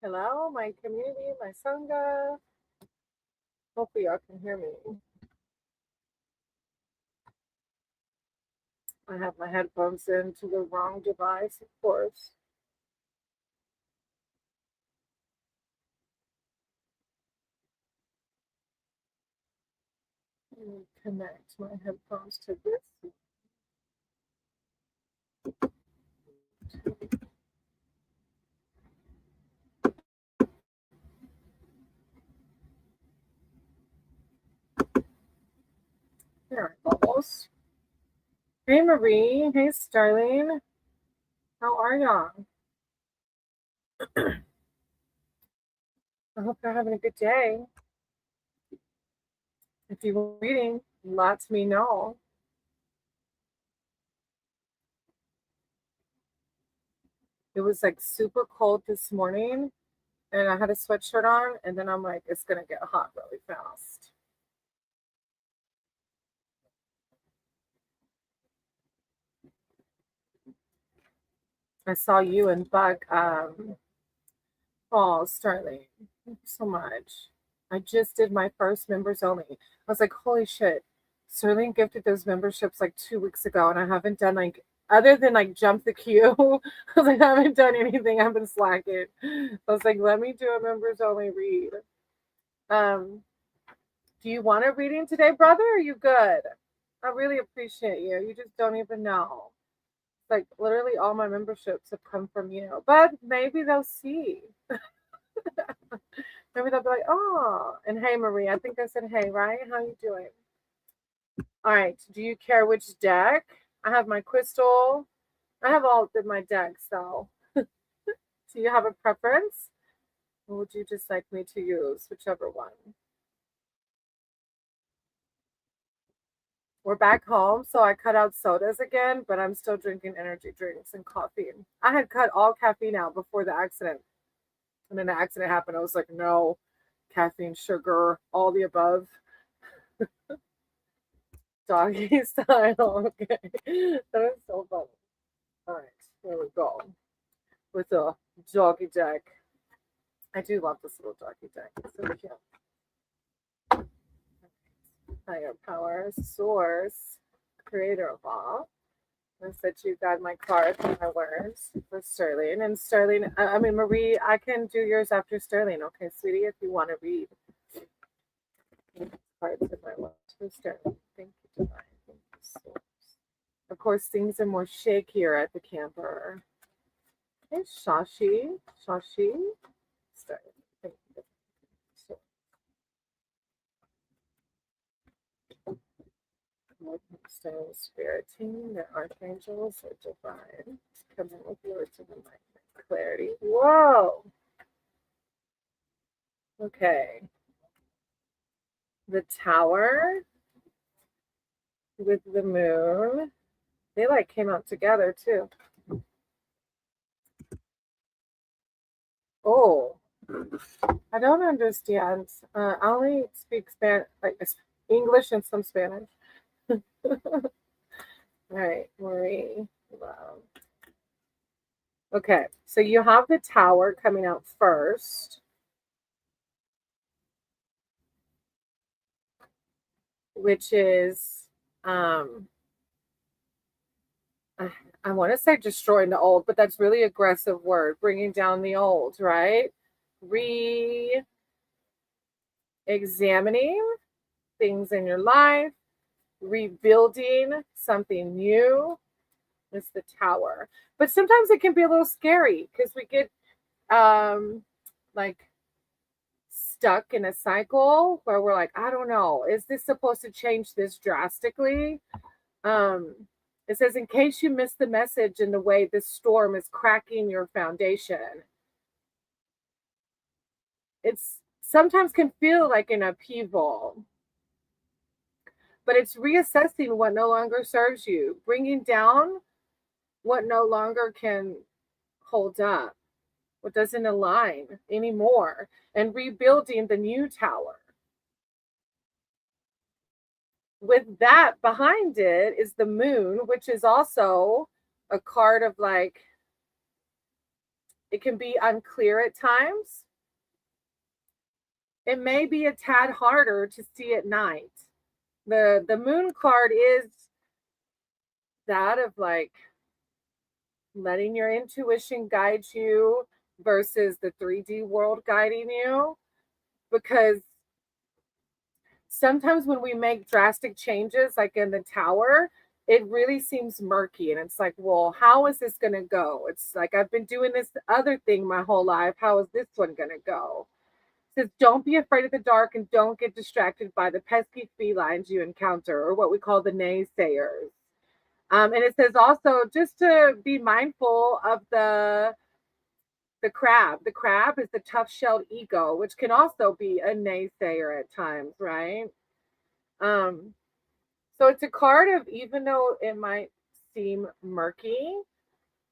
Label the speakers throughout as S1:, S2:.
S1: Hello, my community, my Sangha. Hopefully y'all can hear me. I have my headphones into the wrong device, of course. Let me connect my headphones to this. There, bubbles. Hey, Marie. Hey, Starling. How are y'all? I hope you're having a good day. If you're reading, let me know. It was like super cold this morning, and I had a sweatshirt on, and then I'm like, it's gonna get hot really fast. I saw you and Buck fall, Starling. Thank you so much. I just did my first members only. I was like, holy shit. Sterling gifted those memberships like 2 weeks ago, and I haven't done like other than like jump the queue. I was like, I haven't done anything. I've been slacking. I was like, let me do a members only read. Um, do you want a reading today, brother? Are you good? I really appreciate you. You just don't even know. Like literally all my memberships have come from you. But maybe they'll see. Maybe they'll be like, oh, and hey, Marie. I think I said hey, right? How you doing? All right. Do you care which deck? I have my crystal. I have all of my decks, though. Do you have a preference? Or would you just like me to use whichever one? We're back home, so I cut out sodas again, but I'm still drinking energy drinks and coffee. I had cut all caffeine out before the accident. And then the accident happened. I was like, no, caffeine, sugar, all the above. Doggy style. Okay. That is so funny. All right, here we go. With a doggy deck. I do love this little doggy deck. It's so cute. Higher power, source, creator of all. I said you got my cards and my words for Sterling. And Sterling, I mean, Marie, I can do yours after Sterling. Okay, sweetie, if you want to read cards of my words for Sterling. Thank you, Divine. Thank you, Source. Of course, things are more shakier at the camper. Hey, Shashi. Shashi. Sterling. Thank you. Stone spirit team, their archangels are divine. Come in with words of enlightenment, clarity. Whoa. Okay. The tower with the moon. They like came out together too. Oh, I don't understand. I only speak Spanish, like English and some Spanish. All right, Marie. Wow. Okay, so you have the tower coming out first, which is I want to say destroying the old, but that's really aggressive word, bringing down the old, right? Re-examining things in your life, rebuilding something new is the tower. But sometimes it can be a little scary because we get like stuck in a cycle where we're like, I don't know, is this supposed to change this drastically? It says, in case you missed the message in the way this storm is cracking your foundation, it's sometimes can feel like an upheaval, but it's reassessing what no longer serves you, bringing down what no longer can hold up, what doesn't align anymore, and rebuilding the new tower. With that behind it is the moon, which is also a card of like It can be unclear at times. It may be a tad harder to see at night. The moon card is that of like letting your intuition guide you versus the 3D world guiding you. Because sometimes when we make drastic changes, like in the tower, it really seems murky. And it's like, well, how is this going to go? It's like, I've been doing this other thing my whole life. How is this one going to go? It says, don't be afraid of the dark and don't get distracted by the pesky felines you encounter, or what we call the naysayers. And it says also just to be mindful of the crab. The crab is the tough-shelled ego, which can also be a naysayer at times, right? Um, so it's a card of, even though it might seem murky,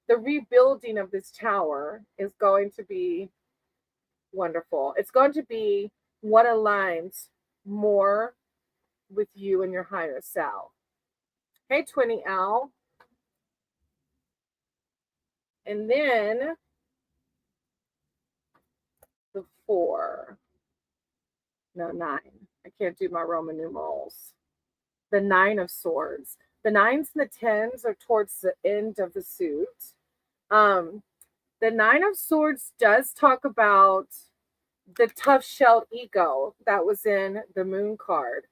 S1: the rebuilding of this tower is going to be wonderful. It's going to be what aligns more with you and your higher self. Hey, 20L. And then the 4. No, 9. I can't do my Roman numerals. The 9 of Swords. The 9s and the 10s are towards the end of the suit. The 9 of Swords does talk about the tough-shelled ego that was in the Moon card.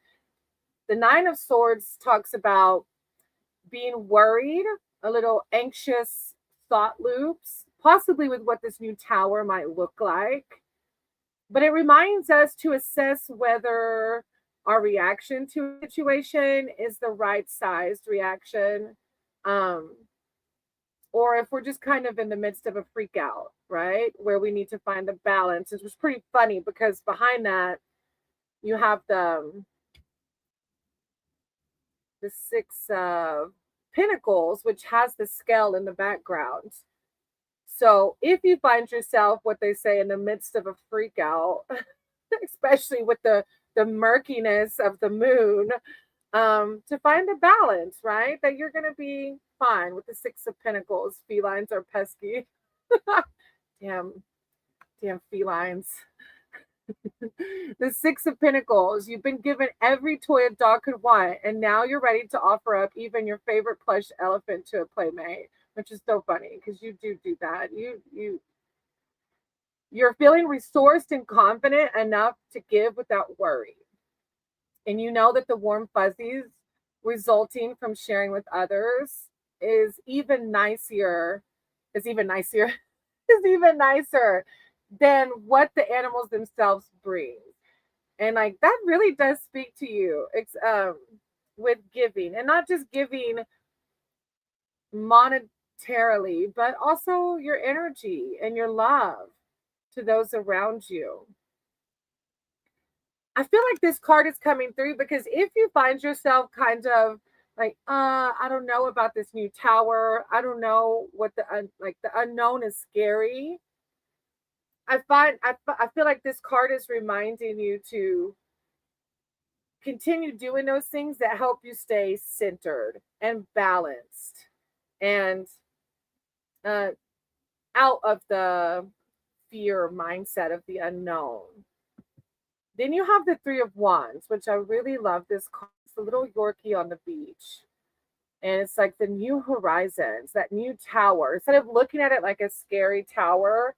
S1: The 9 of Swords talks about being worried, a little anxious thought loops, possibly with what this new tower might look like. But it reminds us to assess whether our reaction to a situation is the right sized reaction, or if we're just kind of in the midst of a freak out, right? Where we need to find the balance. It was pretty funny because behind that, you have the 6 of Pentacles, which has the scale in the background. So if you find yourself, what they say, in the midst of a freak out, especially with the murkiness of the moon, to find a balance, right? That you're going to be fine with the 6 of Pentacles. Felines are pesky. damn felines. The 6 of Pentacles. You've been given every toy a dog could want, and now you're ready to offer up even your favorite plush elephant to a playmate, which is so funny because you do that. You're feeling resourced and confident enough to give without worry. And you know that the warm fuzzies resulting from sharing with others is even nicer than what the animals themselves bring. And like that really does speak to you. It's with giving, and not just giving monetarily, but also your energy and your love to those around you. I feel like this card is coming through because if you find yourself kind of like, I don't know about this new tower. I don't know what the unknown is scary. I feel like this card is reminding you to continue doing those things that help you stay centered and balanced and out of the fear mindset of the unknown. Then you have the 3 of Wands, which I really love this card. It's a little Yorkie on the beach. And it's like the new horizons, that new tower. Instead of looking at it like a scary tower,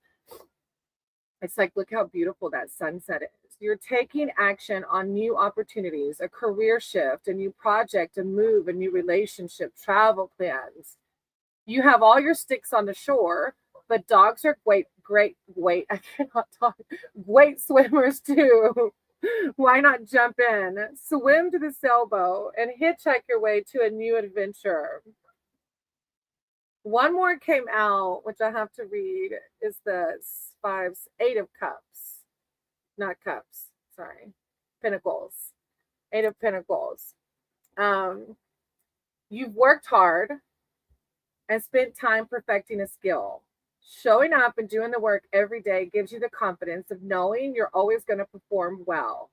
S1: it's like, look how beautiful that sunset is. You're taking action on new opportunities, a career shift, a new project, a move, a new relationship, travel plans. You have all your sticks on the shore, but dogs are great swimmers too. Why not jump in, swim to the sailboat, and hitchhike your way to a new adventure? One more came out, which I have to read, is the 8 of Cups. Not cups, sorry. Pentacles. 8 of Pentacles. You've worked hard and spent time perfecting a skill. Showing up and doing the work every day gives you the confidence of knowing you're always going to perform well.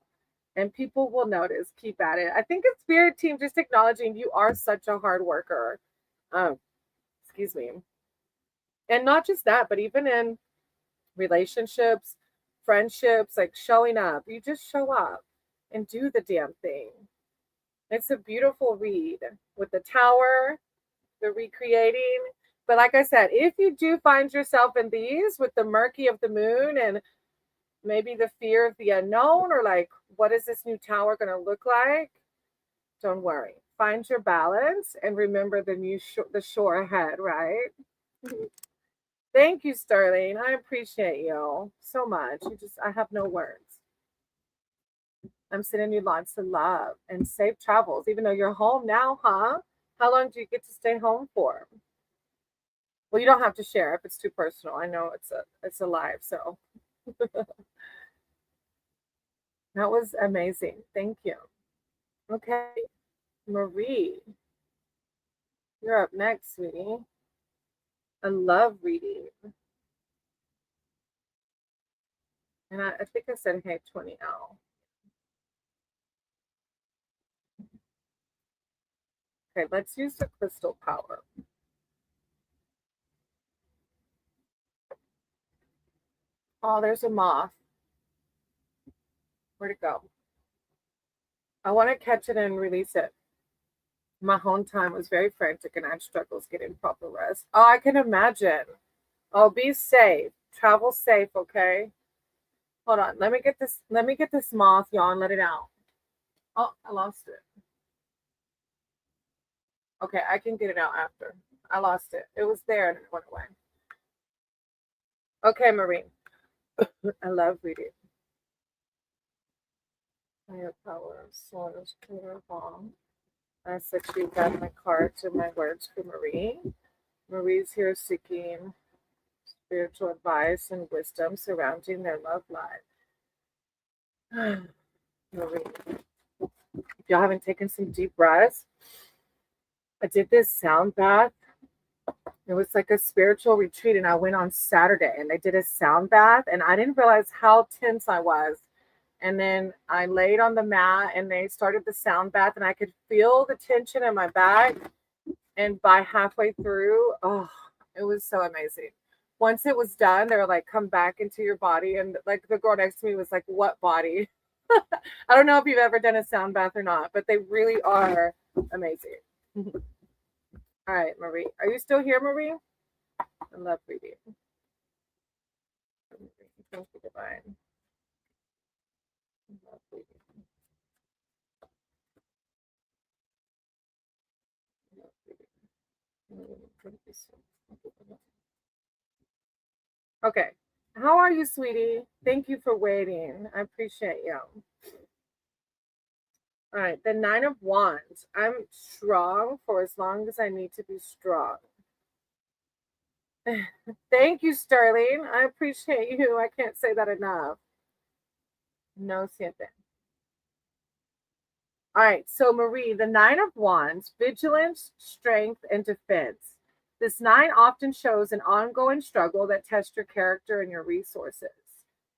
S1: And people will notice. Keep at it. I think it's Spirit Team just acknowledging you are such a hard worker. Excuse me. And not just that, but even in relationships, friendships, like showing up. You just show up and do the damn thing. It's a beautiful read with the tower, the recreating. But like I said, if you do find yourself in these with the murky of the moon and maybe the fear of the unknown, or like, what is this new tower going to look like? Don't worry. Find your balance and remember the shore ahead, right? Thank you, Sterling. I appreciate you so much. I have no words. I'm sending you lots of love and safe travels, even though you're home now, huh? How long do you get to stay home for? Well, you don't have to share if it's too personal. I know it's a live, so that was amazing. Thank you. Okay, Marie, you're up next, sweetie. I love reading. And I think I said, hey, 20L. Okay, let's use the crystal power. Oh, there's a moth. Where'd it go? I want to catch it and release it. My home time was very frantic and I had struggles getting proper rest. Oh, I can imagine. Oh, be safe. Travel safe, okay? Hold on. Let me get this moth, y'all, and let it out. Oh, I lost it. Okay, I can get it out after. I lost it. It was there and it went away. Okay, Marie. I love reading. Higher power, source, clear long. I said you got my cards and my words for Marie. Marie's here seeking spiritual advice and wisdom surrounding their love life. Marie, if y'all haven't taken some deep breaths, I did this sound bath. It was like a spiritual retreat, and I went on Saturday and I did a sound bath, and I didn't realize how tense I was. And then I laid on the mat and they started the sound bath, and I could feel the tension in my back. And by halfway through, oh, it was so amazing. Once it was done, they were like, come back into your body. And like the girl next to me was like, what body? I don't know if you've ever done a sound bath or not, but they really are amazing. All right, Marie. Are you still here, Marie? I love reading. Thank you, Divine. I love reading. I love reading. Okay. How are you, sweetie? Thank you for waiting. I appreciate you. All right, the 9 of Wands. I'm strong for as long as I need to be strong. Thank you, Sterling. I appreciate you. I can't say that enough. No siente. All right, so Marie, the 9 of Wands, vigilance, strength, and defense. This 9 often shows an ongoing struggle that tests your character and your resources.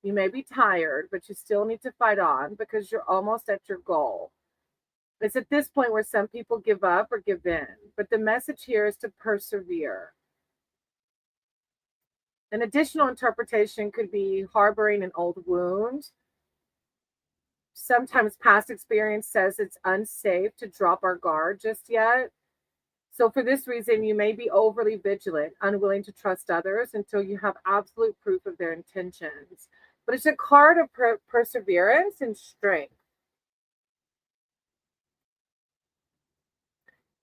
S1: You may be tired, but you still need to fight on because you're almost at your goal. It's at this point where some people give up or give in, but the message here is to persevere. An additional interpretation could be harboring an old wound. Sometimes past experience says it's unsafe to drop our guard just yet. So for this reason, you may be overly vigilant, unwilling to trust others until you have absolute proof of their intentions. But it's a card of perseverance and strength.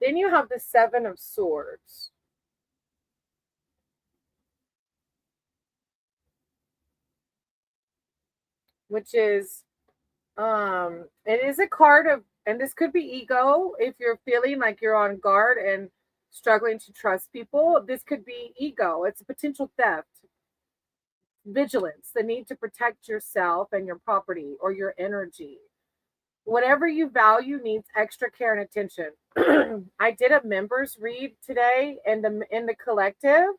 S1: Then you have the 7 of Swords. Which is, it is a card of, and this could be ego if you're feeling like you're on guard and struggling to trust people. This could be ego. It's a potential theft. Vigilance, the need to protect yourself and your property or your energy. Whatever you value needs extra care and attention. I did a members read today in the collective.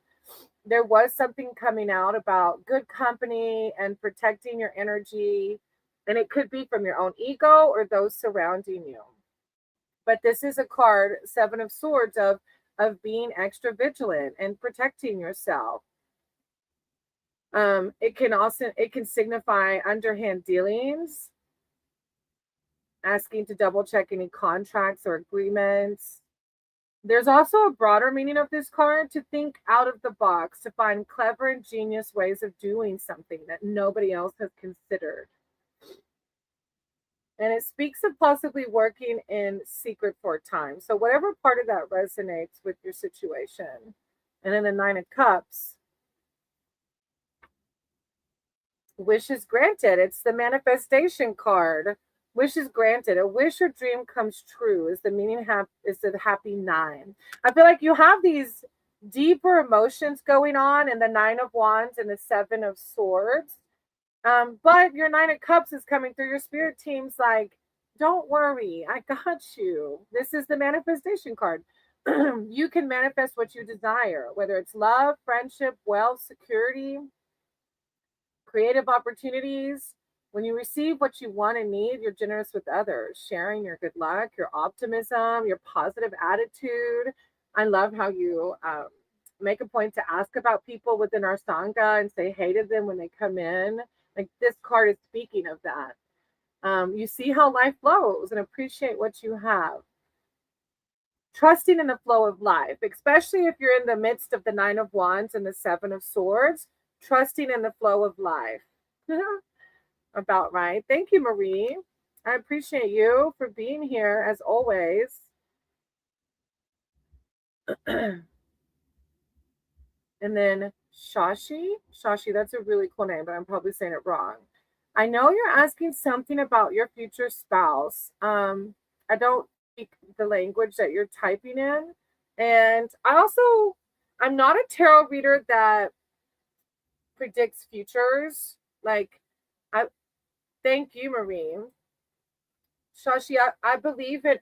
S1: There was something coming out about good company and protecting your energy, and it could be from your own ego or those surrounding you. But this is a card, 7 of Swords, of being extra vigilant and protecting yourself. It can signify underhand dealings, asking to double check any contracts or agreements. There's also a broader meaning of this card, to think out of the box, to find clever, ingenious ways of doing something that nobody else has considered. And it speaks of possibly working in secret for a time. So, whatever part of that resonates with your situation. And then the Nine of Cups, wishes granted. It's the manifestation card. Wishes granted. A wish or dream comes true is the meaning. Is the happy nine. I feel like you have these deeper emotions going on in the Nine of Wands and the Seven of Swords. But your Nine of Cups is coming through. Your spirit team's like, don't worry, I got you. This is the manifestation card. You can manifest what you desire, whether it's love, friendship, wealth, security, creative opportunities. When you receive what you want and need, you're generous with others, sharing your good luck, your optimism, your positive attitude. I love how you make a point to ask about people within our Sangha and say hey to them when they come in. Like, this card is speaking of that. You see how life flows and appreciate what you have. Trusting in the flow of life, especially if you're in the midst of the Nine of Wands and the Seven of Swords, trusting in the flow of life. About right. Thank you, Marie. I appreciate you for being here as always. And then Shashi, that's a really cool name, but I'm probably saying it wrong. I know you're asking something about your future spouse. I don't speak the language that you're typing in. And I'm not a tarot reader that predicts futures. Like, thank you, Marie. Shashi, I believe in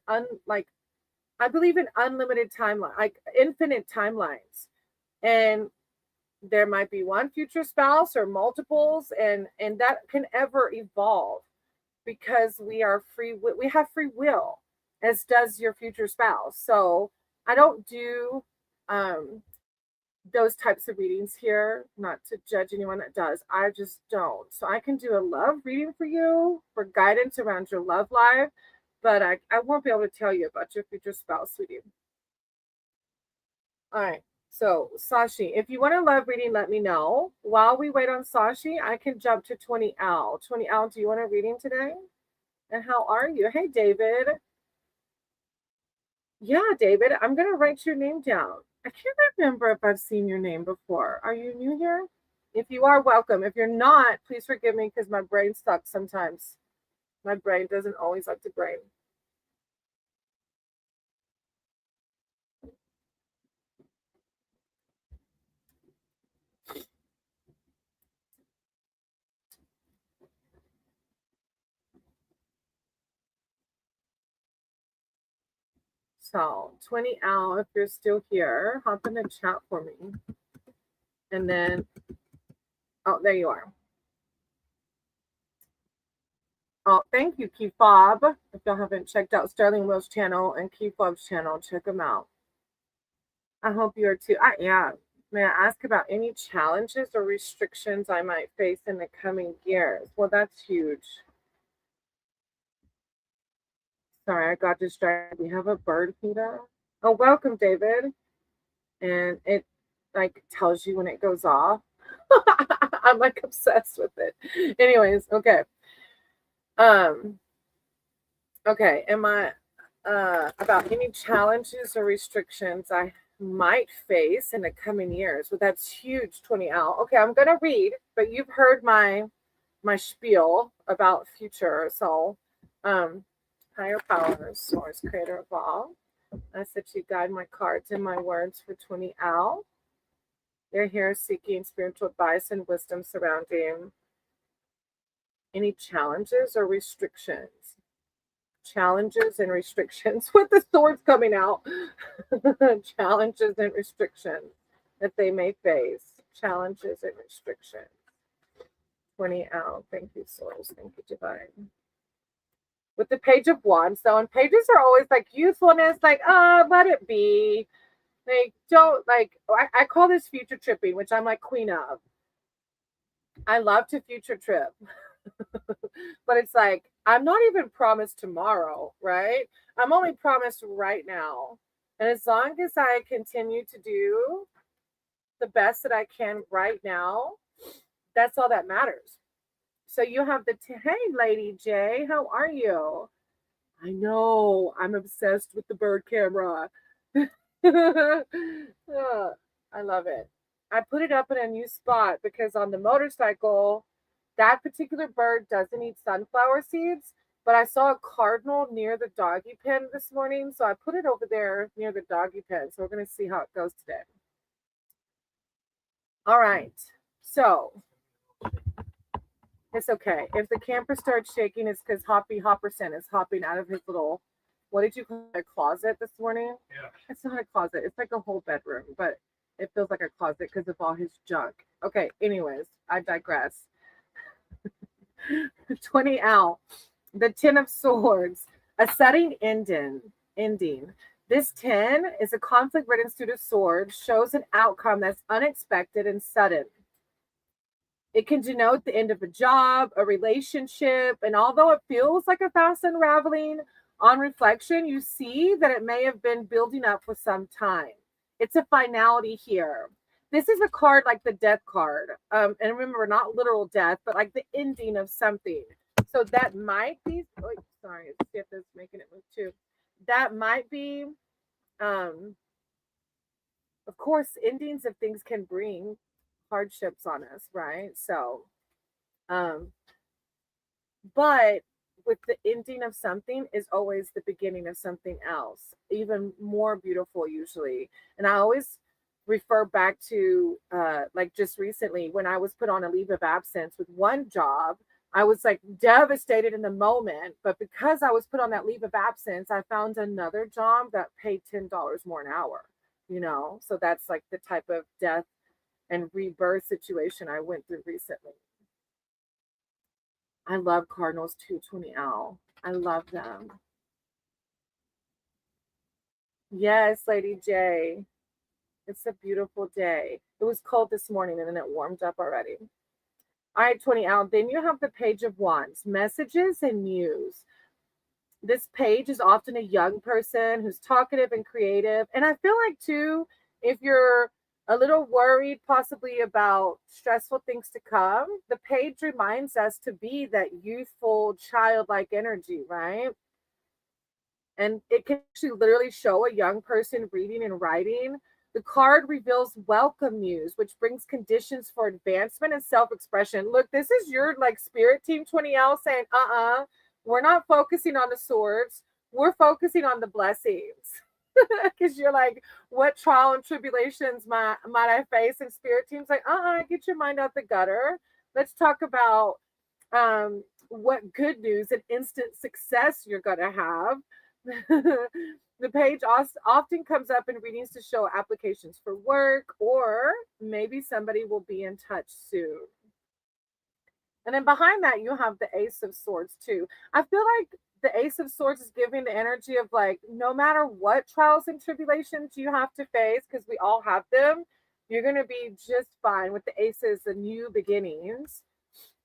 S1: unlimited timeline, like infinite timelines. And there might be one future spouse or multiples, and that can ever evolve because we have free will, as does your future spouse. So I don't do those types of readings here, not to judge anyone that does. I just don't. So I can do a love reading for you for guidance around your love life, but I won't be able to tell you about your future spouse, sweetie. All right. So, Sashi, if you want a love reading, let me know. While we wait on Sashi, I can jump to 20 Al. 20 Al, do you want a reading today? And how are you? Hey, David. Yeah, David, I'm going to write your name down. I can't remember if I've seen your name before. Are you new here? If you are, welcome. If you're not, please forgive me because my brain sucks sometimes. My brain doesn't always like to brain. So 20 Al, if you're still here, hop in the chat for me. And then, oh, there you are. Oh, thank you, Key Fob. If y'all haven't checked out Sterling Will's channel and Key Fob's channel, check them out. I hope you are too. Yeah. May I ask about any challenges or restrictions I might face in the coming years? Well, that's huge. Sorry, I got distracted. We have a bird feeder. Oh, welcome, David. And it like tells you when it goes off. I'm like obsessed with it. Anyways, okay. Okay, am I about any challenges or restrictions I might face in the coming years? Well, that's huge, 20 Al. Okay, I'm gonna read, but you've heard my spiel about future. So higher powers, source, creator of all. I said you guide my cards and my words for 20 Al. They're here seeking spiritual advice and wisdom surrounding any challenges or restrictions. Challenges and restrictions with the swords coming out. Challenges and restrictions that they may face. Challenges and restrictions. 20 Al. Thank you, souls. Thank you, divine. With the Page of Wands, though, and pages are always like youthfulness, like, let it be. Like, don't, like, I call this future tripping, which I'm like queen of. I love to future trip. But it's like, I'm not even promised tomorrow, right? I'm only promised right now. And as long as I continue to do the best that I can right now, that's all that matters. So you have hey, Lady J, how are you? I know, I'm obsessed with the bird camera. Ah, I love it. I put it up in a new spot because on the motorcycle, that particular bird doesn't eat sunflower seeds, but I saw a cardinal near the doggy pen this morning, so I put it over there near the doggy pen. So we're going to see how it goes today. All right. So it's okay. If the camper starts shaking, it's because Hoppy Hopperson is hopping out of his little, what did you call it, a closet this morning? Yeah. It's not a closet. It's like a whole bedroom, but it feels like a closet because of all his junk. Okay, anyways, I digress. 20 Al, the Ten of Swords, a setting ending. This 10 is a conflict-ridden suit of swords, shows an outcome that's unexpected and sudden. It can denote the end of a job, a relationship, and although it feels like a fast unraveling, on reflection, you see that it may have been building up for some time. It's a finality here. This is a card like the death card. And remember, not literal death, but like the ending of something. So that might be, oh, sorry, see if it's making it move too. That might be, um, of course, endings of things can bring hardships on us, right? So, um, but with the ending of something is always the beginning of something else, even more beautiful usually. And I always refer back to like just recently when I was put on a leave of absence with one job. I was like devastated in the moment, but because I was put on that leave of absence, I found another job that paid $10 more an hour, you know? So that's like the type of death and rebirth situation I went through recently. I love Cardinals 220 Owl. I love them. Yes, Lady J. It's a beautiful day. It was cold this morning and then it warmed up already. All right, 20 Owl. Then you have the Page of Wands, messages and news. This page is often a young person who's talkative and creative. And I feel like, too, if you're a little worried possibly about stressful things to come, the page reminds us to be that youthful, childlike energy, right? And it can actually literally show a young person reading and writing. The card reveals welcome news, which brings conditions for advancement and self-expression. Look, this is your like spirit team 20L saying, we're not focusing on the swords. We're focusing on the blessings. Because you're like, what trial and tribulations might I face? And spirit team's like, get your mind out the gutter. Let's talk about what good news and instant success you're going to have. The page often comes up in readings to show applications for work, or maybe somebody will be in touch soon. And then behind that, you have the Ace of Swords, too. I feel like the Ace of Swords is giving the energy of like, no matter what trials and tribulations you have to face, because we all have them, you're going to be just fine. With the Aces, the new beginnings.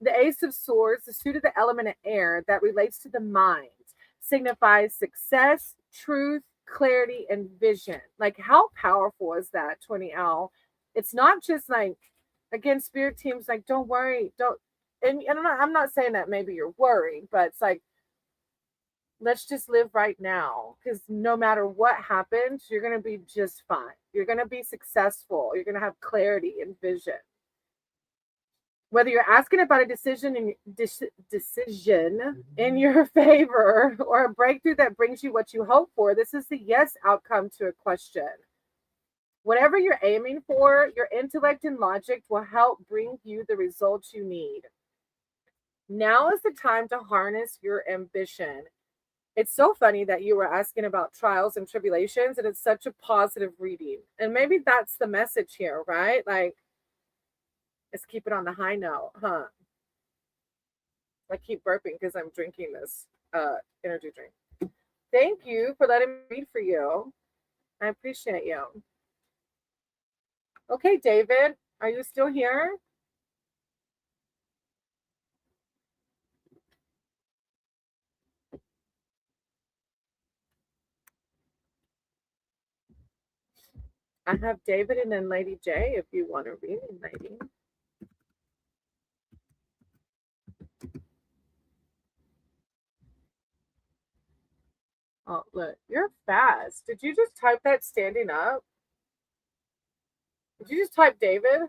S1: The Ace of Swords, the suit of the element of air that relates to the mind, signifies success, truth, clarity, and vision. Like, how powerful is that, 20L? It's not just like, again, spirit teams, like, don't worry, don't. And I'm not saying that maybe you're worried, but it's like, let's just live right now, because no matter what happens, you're going to be just fine. You're going to be successful. You're going to have clarity and vision. Whether you're asking about a decision in your favor or a breakthrough that brings you what you hope for, this is the yes outcome to a question. Whatever you're aiming for, your intellect and logic will help bring you the results you need. Now is the time to harness your ambition. It's so funny that you were asking about trials and tribulations, and it's such a positive reading. And maybe that's the message here, right? Like, let's keep it on the high note, huh? I keep burping because I'm drinking this energy drink. Thank you for letting me read for you. I appreciate you. Okay, David, are you still here? I have David and then Lady J if you want to read it, lady. Oh, look, you're fast. Did you just type that standing up? Did you just type David?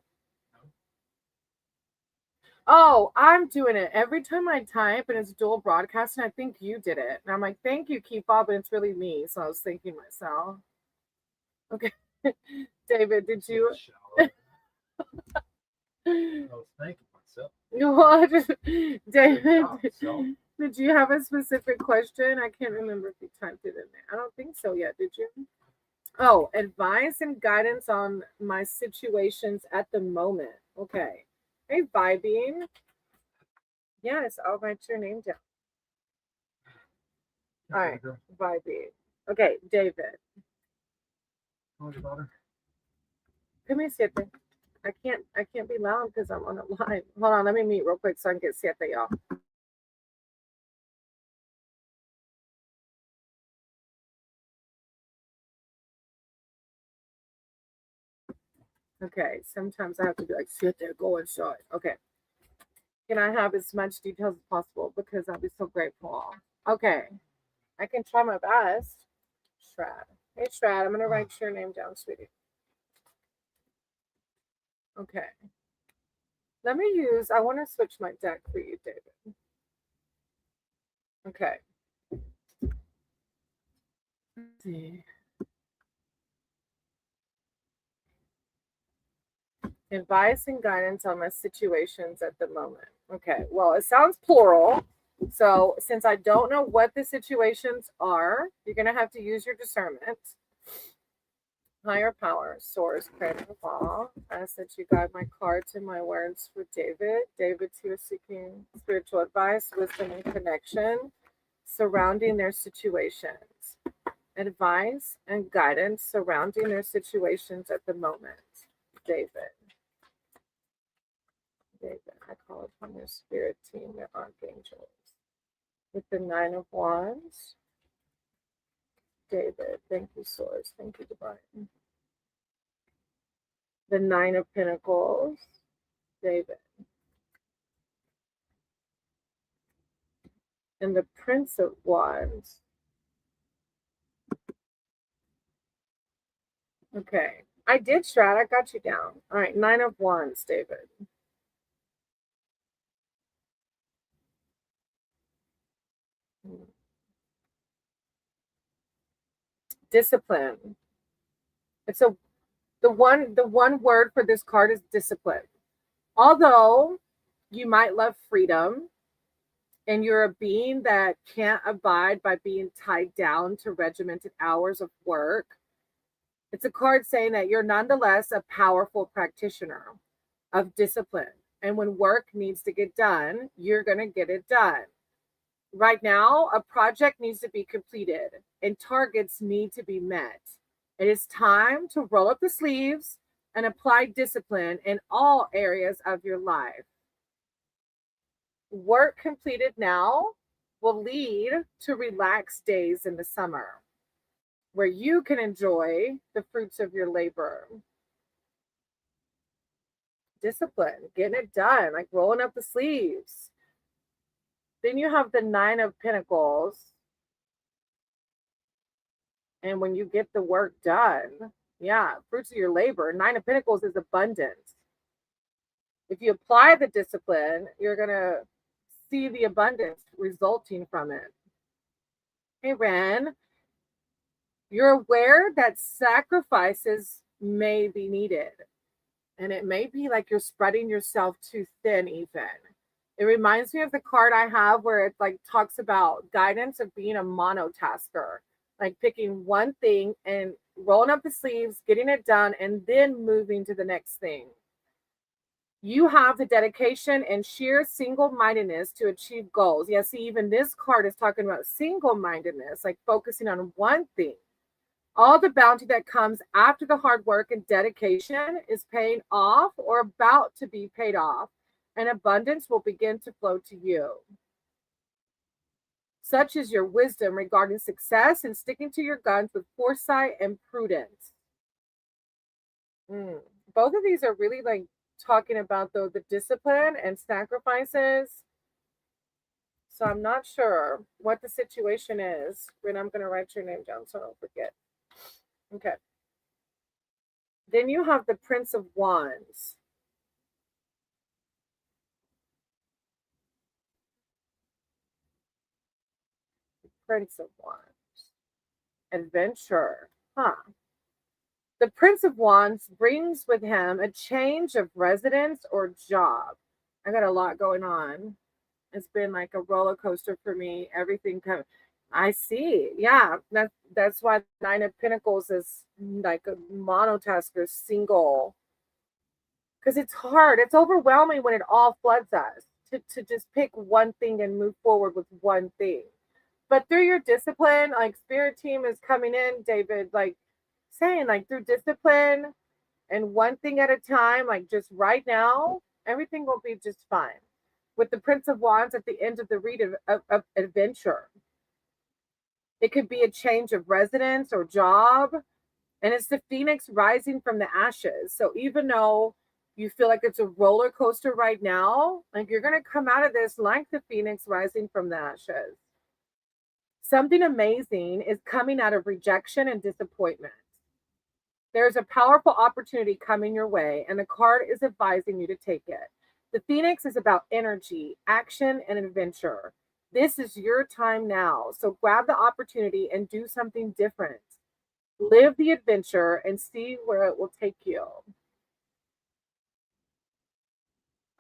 S1: Oh, I'm doing it. Every time I type and it's dual broadcasting, I think you did it. And I'm like, thank you, Keep Up, but it's really me. So I was thinking myself. Okay. David, did you?
S2: I was thinking myself.
S1: What? David, did you have a specific question? I can't remember if you typed it in there. I don't think so yet, did you? Oh, advice and guidance on my situations at the moment. Okay. Hey, vibing. Yes, I'll write your name down. All right, vibing. Okay, David.
S2: How's your daughter?
S1: Come here, siete. I can't be loud because I'm on a live. Hold on, let me mute real quick so I can get siete, y'all. Okay, sometimes I have to be like, sit there, go inside. Okay. Can I have as much details as possible because I'll be so grateful. Okay. I can try my best. Shrad. Hey, Shrad, I'm going to write your name down, sweetie. Okay. Let me I want to switch my deck for you, David. Okay. Let's see. Advice and guidance on my situations at the moment. Okay. Well, it sounds plural. So, since I don't know what the situations are, you're going to have to use your discernment. Higher power, source, creator of all. I ask that you guide my cards and my words for David. David, who is seeking spiritual advice, wisdom, and connection surrounding their situations. Advice and guidance surrounding their situations at the moment. David. David, I call upon your spirit team, your archangels. With the Nine of Wands. David, thank you, Source. Thank you, Divine. The Nine of Pentacles. David. And the Prince of Wands. Okay. I did, Strat. I got you down. All right. Nine of Wands, David. Discipline. It's the one word for this card is discipline. Although you might love freedom and you're a being that can't abide by being tied down to regimented hours of work, it's a card saying that you're nonetheless a powerful practitioner of discipline. And when work needs to get done, you're going to get it done. Right now, a project needs to be completed and targets need to be met. It is time to roll up the sleeves and apply discipline in all areas of your life. Work completed now will lead to relaxed days in the summer where you can enjoy the fruits of your labor. Discipline, getting it done, like rolling up the sleeves. Then you have the Nine of Pentacles. And when you get the work done, yeah, fruits of your labor. Nine of Pentacles is abundance. If you apply the discipline, you're going to see the abundance resulting from it. Hey, Ren, you're aware that sacrifices may be needed. And it may be like you're spreading yourself too thin, even. It reminds me of the card I have where it like talks about guidance of being a monotasker, like picking one thing and rolling up the sleeves, getting it done, and then moving to the next thing. You have the dedication and sheer single-mindedness to achieve goals. Yeah, see, even this card is talking about single-mindedness, like focusing on one thing. All the bounty that comes after the hard work and dedication is paying off or about to be paid off, and abundance will begin to flow to you. Such is your wisdom regarding success and sticking to your guns with foresight and prudence. Mm. Both of these are really like talking about though the discipline and sacrifices. So I'm not sure what the situation is. When I'm gonna write your name down so I don't forget. Okay. Then you have the Prince of Wands. Prince of Wands. Adventure. Huh. The Prince of Wands brings with him a change of residence or job. I got a lot going on. It's been like a roller coaster for me. Everything kind I see. Yeah, that's why the Nine of Pentacles is like a monotasker, single, because it's hard. It's overwhelming when it all floods us to just pick one thing and move forward with one thing. But through your discipline, like spirit team is coming in, David, like saying like through discipline and one thing at a time, like just right now, everything will be just fine. With the Prince of Wands at the end of the read of adventure, it could be a change of residence or job, and it's the phoenix rising from the ashes. So even though you feel like it's a roller coaster right now, like you're going to come out of this like the phoenix rising from the ashes. Something amazing is coming out of rejection and disappointment. There's a powerful opportunity coming your way, and the card is advising you to take it. The Phoenix is about energy, action, and adventure. This is your time now. So grab the opportunity and do something different. Live the adventure and see where it will take you.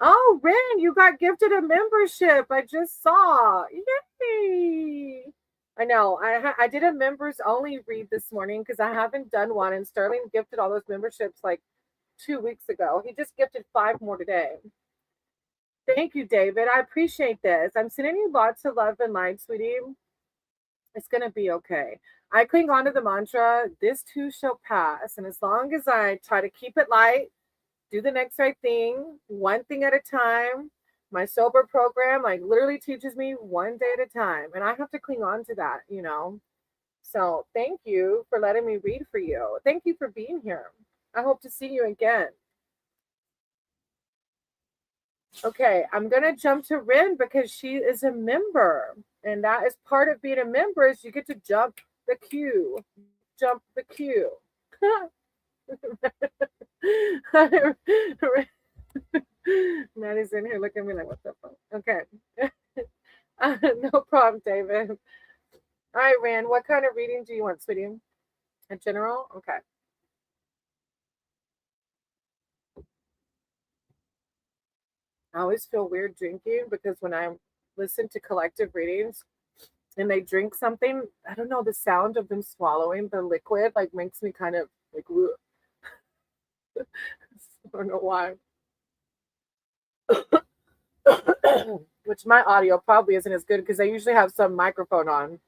S1: Oh, Ren, you got gifted a membership. I just saw. Yay! I know. I did a members only read this morning because I haven't done one, and Sterling gifted all those memberships like 2 weeks ago. He just gifted 5 more today. Thank you, David. I appreciate this. I'm sending you lots of love and light, sweetie. It's going to be okay. I cling on to the mantra, this too shall pass. And as long as I try to keep it light, do the next right thing, one thing at a time, my sober program like literally teaches me one day at a time. And I have to cling on to that, you know? So thank you for letting me read for you. Thank you for being here. I hope to see you again. Okay, I'm gonna jump to Rin because she is a member, and that is part of being a member is you get to jump the queue, jump the queue. Maddie's in here looking at me like, what the fuck? Okay, no problem, David. All right, Rin, what kind of reading do you want, sweetie? A general? Okay. I always feel weird drinking because when I listen to collective readings, and they drink something, I don't know, the sound of them swallowing the liquid like makes me kind of like, I don't know why. Which my audio probably isn't as good because I usually have some microphone on.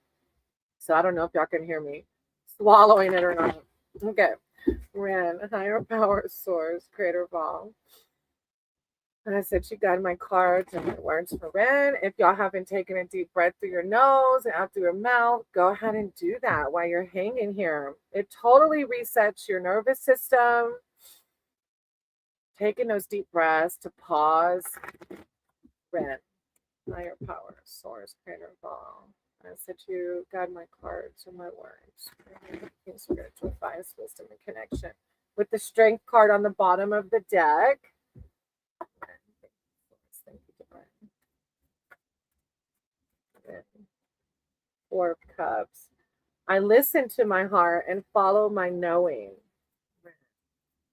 S1: So I don't know if y'all can hear me swallowing it or not. Okay. Ran, higher power source, creator of all. And I said, you got my cards and my words for Ren. If y'all haven't taken a deep breath through your nose and out through your mouth, go ahead and do that while you're hanging here. It totally resets your nervous system. Taking those deep breaths to pause. Ren, higher power, source, creator of all. I said, you guide my cards and my words. Spiritual advice, wisdom, and connection. With the strength card on the bottom of the deck. Thank you, Divine. Four of Cups. I listen to my heart and follow my knowing.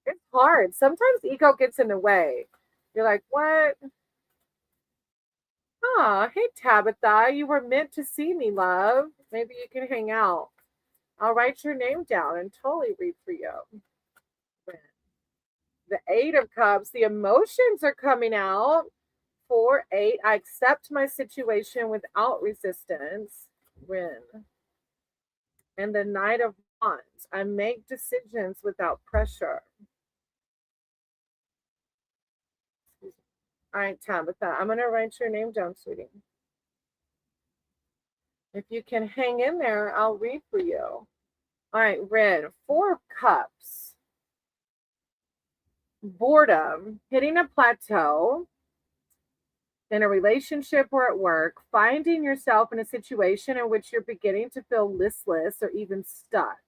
S1: It's hard. Sometimes ego gets in the way. You're like, what? Ah, hey Tabitha, you were meant to see me, love. Maybe you can hang out. I'll write your name down and totally read for you. The Eight of Cups, the emotions are coming out. 4, 8. I accept my situation without resistance. Win. And the Knight of Wands. I make decisions without pressure. All right, Tabitha, I'm going to write your name down, sweetie. If you can hang in there, I'll read for you. All right, Red, 4 of Cups. boredom, hitting a plateau in a relationship or at work, finding yourself in a situation in which you're beginning to feel listless or even stuck.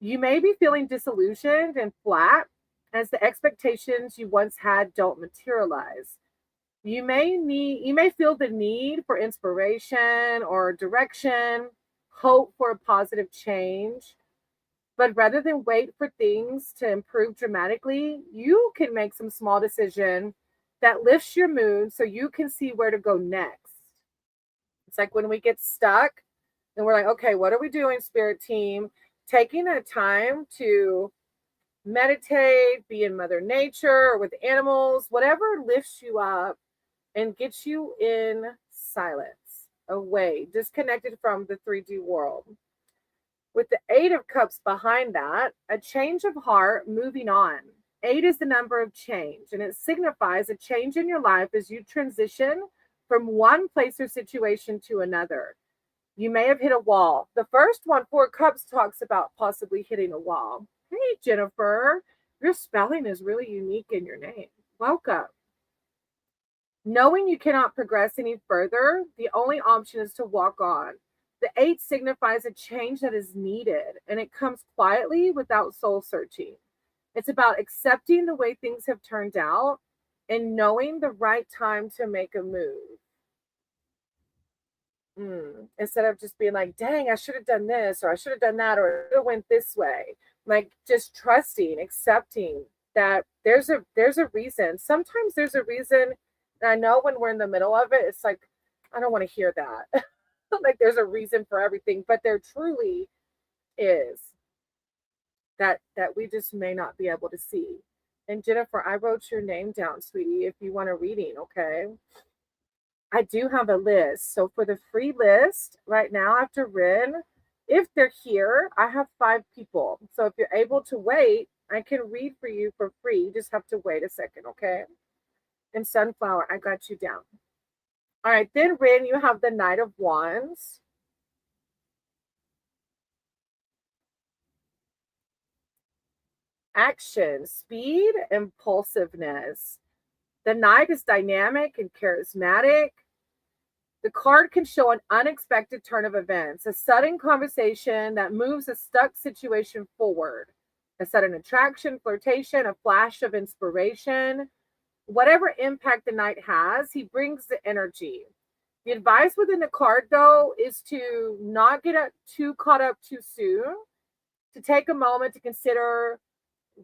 S1: You may be feeling disillusioned and flat as the expectations you once had don't materialize. You may feel the need for inspiration or direction, hope for a positive change. But rather than wait for things to improve dramatically, you can make some small decision that lifts your mood so you can see where to go next. It's like when we get stuck and we're like, okay, what are we doing, spirit team? Taking a time to meditate, be in Mother Nature or with animals, whatever lifts you up and gets you in silence, away, disconnected from the 3D world. With the Eight of Cups behind that, a change of heart, moving on. Eight is the number of change, and it signifies a change in your life as you transition from one place or situation to another. You may have hit a wall. The first one, Four Cups, talks about possibly hitting a wall. Hey, Jennifer, your spelling is really unique in your name. Welcome. Knowing you cannot progress any further, the only option is to walk on. The eight signifies a change that is needed, and it comes quietly without soul searching. It's about accepting the way things have turned out and knowing the right time to make a move. Instead of just being like, dang, I should have done this, or I should have done that, or it went this way. Like just trusting, accepting that there's a reason. Sometimes there's a reason. And I know when we're in the middle of it, it's like, I don't want to hear that. Like there's a reason for everything, but there truly is that we just may not be able to see. And Jennifer, I wrote your name down, sweetie, if you want a reading, okay? I do have a list. So for the free list right now after Rin, if they're here, I have 5 people. So if you're able to wait, I can read for you for free. You just have to wait a second, okay? And Sunflower, I got you down. All right, then Rin, you have the Knight of Wands. Action, speed, impulsiveness. The Knight is dynamic and charismatic. The card can show an unexpected turn of events, a sudden conversation that moves a stuck situation forward, a sudden attraction, flirtation, a flash of inspiration. Whatever impact the Knight has, he brings the energy. The advice within the card, though, is to not get too caught up too soon, to take a moment to consider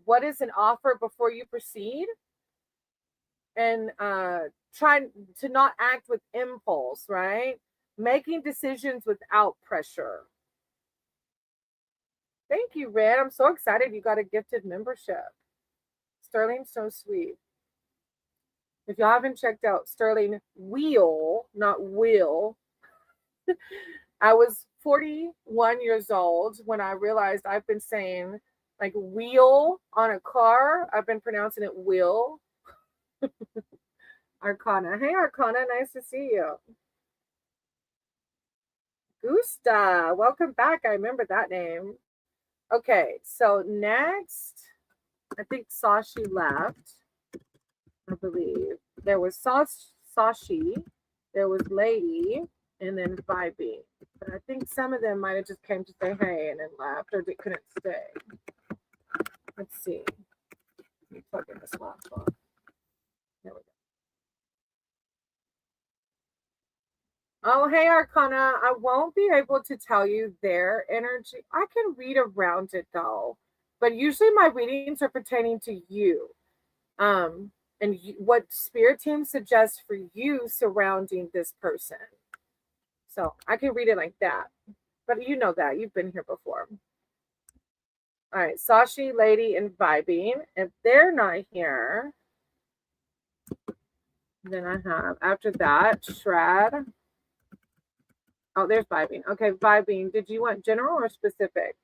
S1: what is an offer before you proceed, and try to not act with impulse, right? Making decisions without pressure. Thank you, Red. I'm so excited you got a gifted membership. Sterling's so sweet. If y'all haven't checked out Sterling Wheel, not Will, I was 41 years old when I realized I've been saying like wheel on a car. I've been pronouncing it will. Arcana. Hey, Arcana. Nice to see you. Gusta. Welcome back. I remember that name. Okay, so next, I think Sashi left, I believe. There was Sashi, there was Lady, and then Vibe. But I think some of them might have just came to say hey and then left, or they couldn't stay. Let's see. Let me plug in this laptop. There we go. Oh, hey, Arcana. I won't be able to tell you their energy. I can read around it though, but usually my readings are pertaining to you. And what spirit team suggests for you surrounding this person. So I can read it like that, but you know that you've been here before. All right, Sashi, Lady, and Vibing. If they're not here, then I have after that Shrad. Oh, there's Vibing. Okay, Vibing. Did you want general or specific?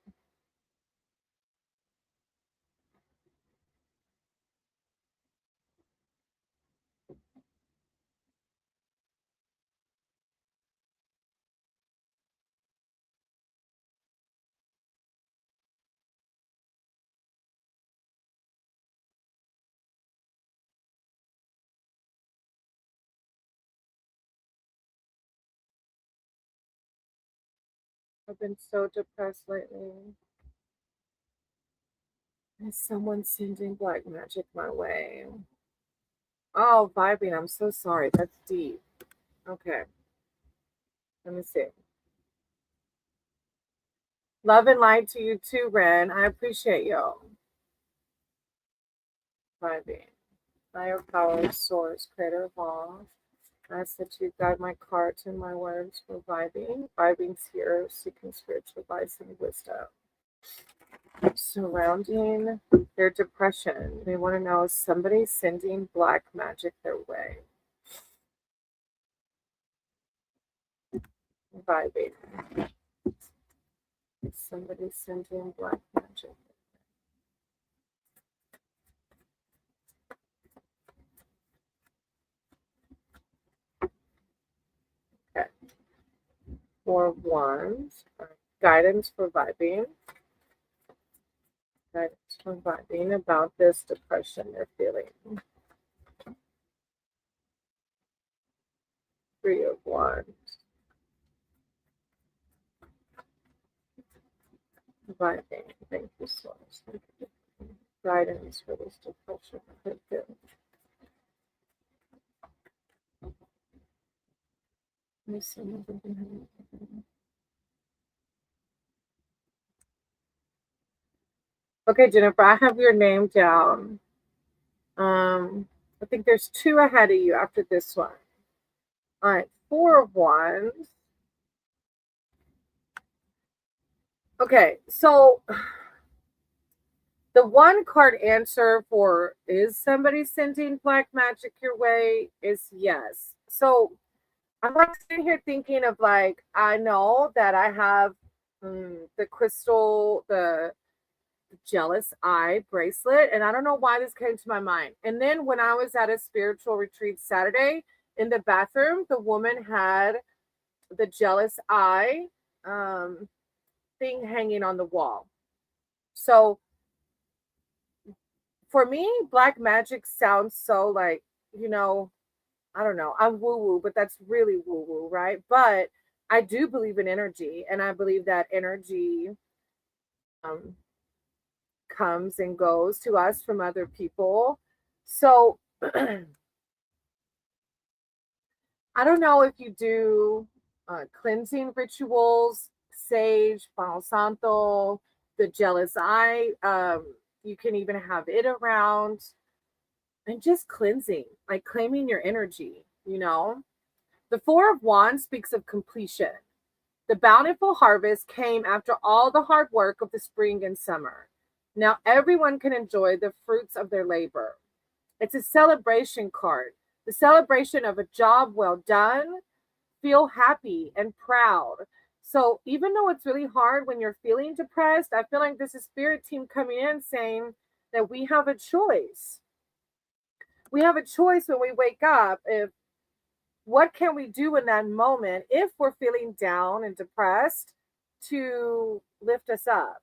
S1: I've been so depressed lately. Is someone sending black magic my way? Oh, vibing. I'm so sorry. That's deep. Okay. Let me see. Love and light to you too, Ren. I appreciate you. Vibing. Higher power, source, creator of all. I ask that you guide my cards and my words for vibing. Vibing's here, seeking spiritual advice and wisdom. Surrounding their depression. They want to know, is somebody sending black magic their way? Vibing. Somebody sending black magic. Okay. Four of Wands. Guidance for vibing. Guidance for vibing about this depression they're feeling. Three of Wands. Vibing. Thank you so much. Guidance for this depression. Thank you. Okay, Jennifer, I have your name down. I think there's two ahead of you after this one. All right, Four of Wands. Okay, so the one card answer for is somebody sending black magic your way is yes. So I'm like sitting here thinking of like, I know that I have the crystal, the jealous eye bracelet, and I don't know why this came to my mind. And then when I was at a spiritual retreat Saturday in the bathroom, the woman had the jealous eye thing hanging on the wall. So for me, black magic sounds so like, I don't know, I'm woo woo, but that's really woo woo, right? But I do believe in energy, and I believe that energy um, comes and goes to us from other people. So I don't know if you do cleansing rituals, sage, Palo Santo, the jealous eye. You can even have it around and just cleansing, like claiming your energy. The Four of Wands speaks of completion. The bountiful harvest came after all the hard work of the spring and summer. Now everyone can enjoy the fruits of their labor. It's a celebration card, the celebration of a job well done. Feel happy and proud. So even though it's really hard when you're feeling depressed, I feel like this is spirit team coming in saying that we have a choice. We have a choice when we wake up. If what can we do in that moment if we're feeling down and depressed to lift us up?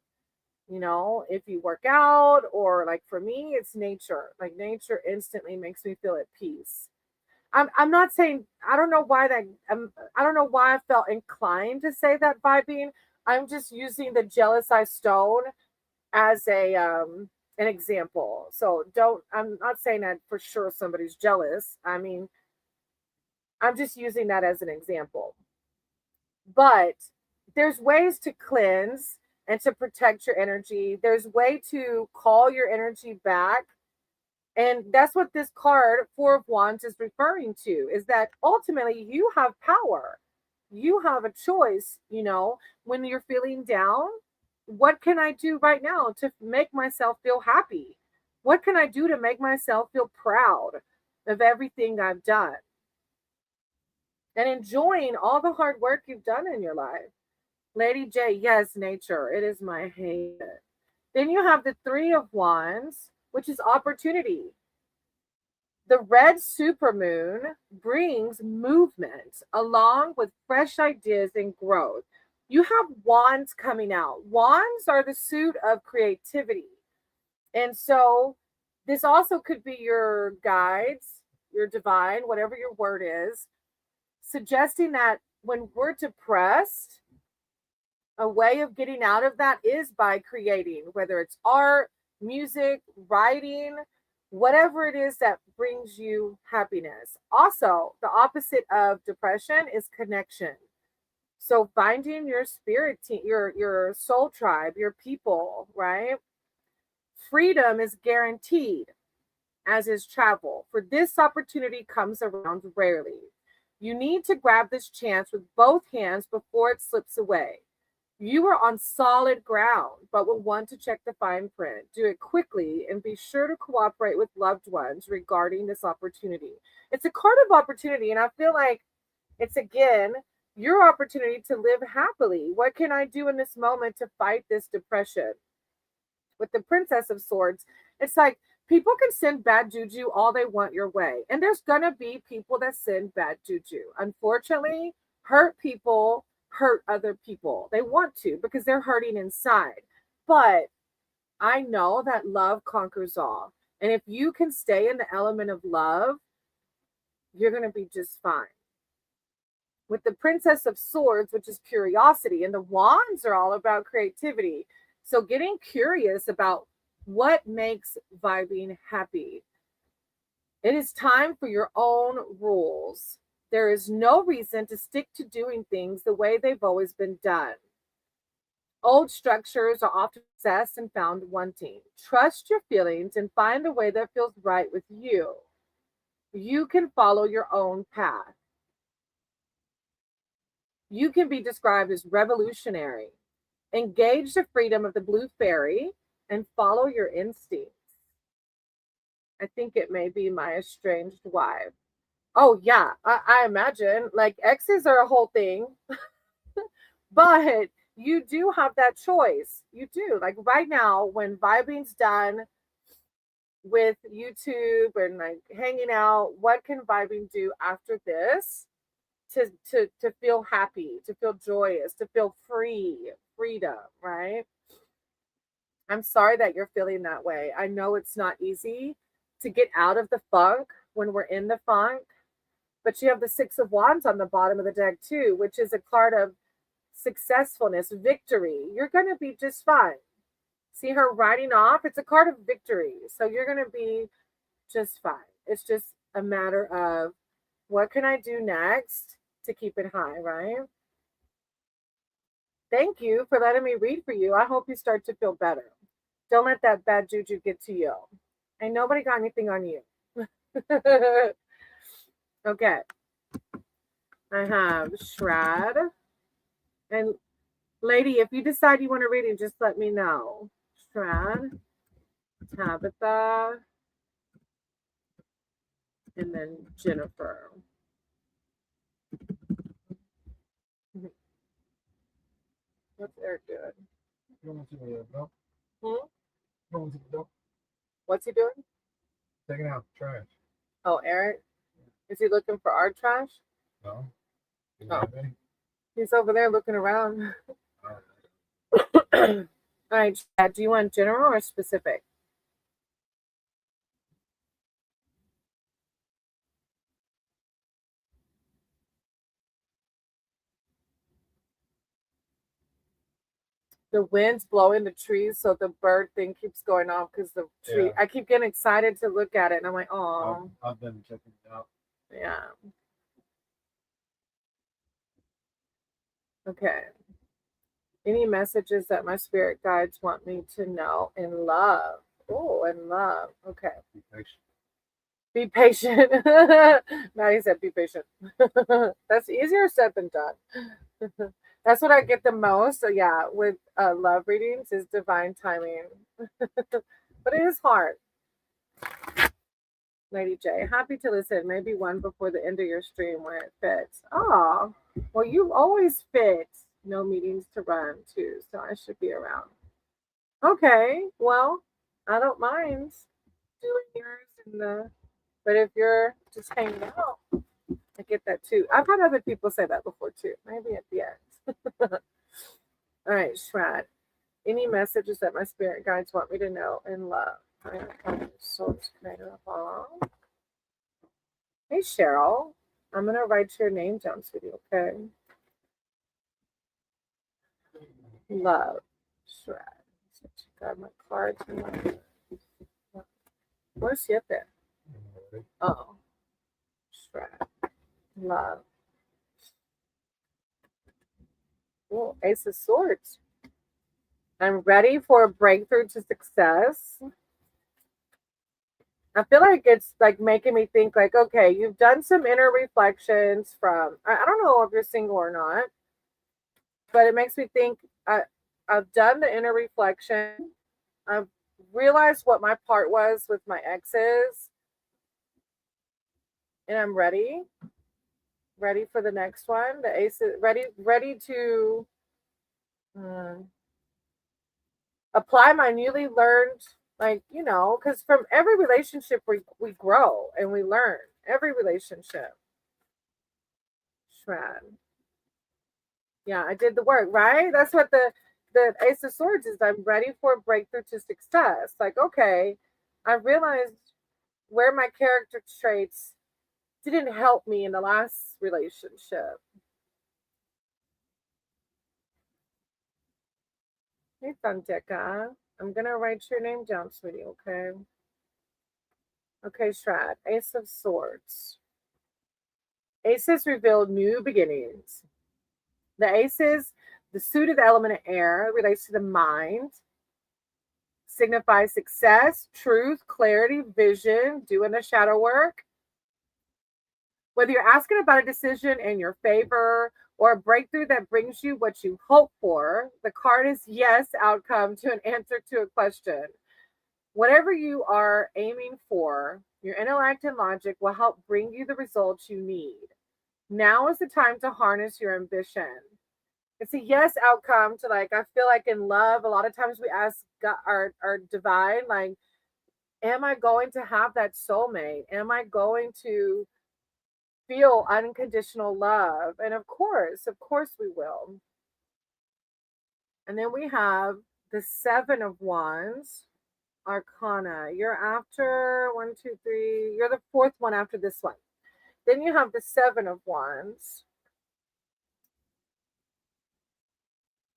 S1: If you work out, or like for me, it's nature. Like nature instantly makes me feel at peace. I'm not saying I don't know why that I don't know why I felt inclined to say that vibing. I'm just using the jealous eye stone as a an example. So don't I'm not saying that for sure somebody's jealous. I mean, I'm just using that as an example. But there's ways to cleanse and to protect your energy. There's way to call your energy back. And that's what this card, Four of Wands, is referring to, is that ultimately you have power. You have a choice, when you're feeling down. What can I do right now to make myself feel happy? What can I do to make myself feel proud of everything I've done? And enjoying all the hard work you've done in your life. Lady J, yes, nature. It is my haven. Then you have the Three of Wands, which is opportunity. The red supermoon brings movement along with fresh ideas and growth. You have wands coming out. Wands are the suit of creativity. And so this also could be your guides, your divine, whatever your word is, suggesting that when we're depressed, A way of getting out of that is by creating, whether it's art, music, writing, whatever it is that brings you happiness. Also, the opposite of depression is connection. So finding your spirit team, your soul tribe, your people, right? Freedom is guaranteed, as is travel. For this opportunity comes around rarely. You need to grab this chance with both hands before it slips away. You are on solid ground, but will want to check the fine print. Do it quickly and be sure to cooperate with loved ones regarding this opportunity. It's a card of opportunity, and I feel like it's again your opportunity to live happily. What can I do in this moment to fight this depression? With the Princess of Swords, it's like people can send bad juju all they want your way. And there's going to be people that send bad juju. Unfortunately, hurt people hurt other people. They want to because they're hurting inside. But I know that love conquers all. And if you can stay in the element of love, you're going to be just fine. With the Princess of Swords, which is curiosity, and the wands are all about creativity. So getting curious about what makes vibing happy. It is time for your own rules. There is no reason to stick to doing things the way they've always been done. Old structures are often possessed and found wanting. Trust your feelings and find the way that feels right with you. You can follow your own path. You can be described as revolutionary. Engage the freedom of the blue fairy and follow your instincts. I think it may be my estranged wife. Oh, yeah, I imagine. Like, exes are a whole thing, but you do have that choice. You do. Like, right now, when vibing's done with YouTube and like hanging out, what can vibing do after this to feel happy, to feel joyous, to feel freedom, right? I'm sorry that you're feeling that way. I know it's not easy to get out of the funk when we're in the funk, but you have the Six of Wands on the bottom of the deck too, which is a card of successfulness, victory. You're going to be just fine. See her riding off? It's a card of victory. So you're going to be just fine. It's just a matter of what can I do next to keep it high, right? Thank you for letting me read for you. I hope you start to feel better. Don't let that bad juju get to you. And nobody got anything on you. Okay. I have Shrad. And lady, if you decide you want to read it, just let me know. Shrad, Tabitha, and then Jennifer. What's Eric doing?
S2: Going to the dump.
S1: Hmm?
S2: Going to the dump.
S1: What's he doing?
S2: Taking out trash.
S1: Oh, Eric? Is he looking for our trash?
S2: No. You
S1: Oh.
S2: have any?
S1: He's over there looking around.
S2: Oh.
S1: All right, Chad, do you want general or specific? The wind's blowing the trees, so the bird thing keeps going off because the tree.
S2: Yeah.
S1: I keep getting excited to look at it, and I'm like, oh,
S2: I've been checking it out.
S1: yeah. Okay. Any messages that my spirit guides want me to know in love? Oh, in love. Okay.
S2: Be patient.
S1: Be patient. Now he said be patient. That's easier said than done. That's what I get the most. So yeah, with love readings is divine timing. But it is hard. Lady J, happy to listen. Maybe one before the end of your stream where it fits. Oh, well, you always fit. No meetings to run too, so I should be around. Okay, well, I don't mind doing yours in the. But if you're just hanging out, I get that too. I've had other people say that before too. Maybe at the end. All right, Shrad. Any messages that my spirit guides want me to know and love? Hey, Cheryl. I'm going to write your name down, sweetie, okay? love, shred. Got my cards. Where's siete? Oh, shred, love. Oh, Ace of Swords. I'm ready for a breakthrough to success. I feel like it's like making me think like, okay, you've done some inner reflections from, I don't know if you're single or not, but it makes me think I've done the inner reflection. I've realized what my part was with my exes, and I'm ready for the next one. The ace is ready to um, apply my newly learned, like, because from every relationship we grow and we learn. Every relationship. Shred. Yeah, I did the work, right? That's what the Ace of Swords is. I'm ready for a breakthrough to success. Like, okay, I realized where my character traits didn't help me in the last relationship. Hey, Thundeka. I'm gonna write your name down, sweetie, okay? Okay, Shred. Ace of Swords. Aces reveal new beginnings. The aces, the suited element of air, relates to the mind, signifies success, truth, clarity, vision, doing the shadow work. Whether you're asking about a decision in your favor or a breakthrough that brings you what you hope for, the card is yes outcome to an answer to a question. Whatever you are aiming for, your intellect and logic will help bring you the results you need. Now is the time to harness your ambition. It's a yes outcome to, like, I feel like in love, a lot of times we ask God, our divine, like, am I going to have that soulmate? Am I going to feel unconditional love? And of course we will. And then we have the Seven of Wands Arcana. You're after one, two, three. You're the fourth one after this one. Then you have the Seven of Wands.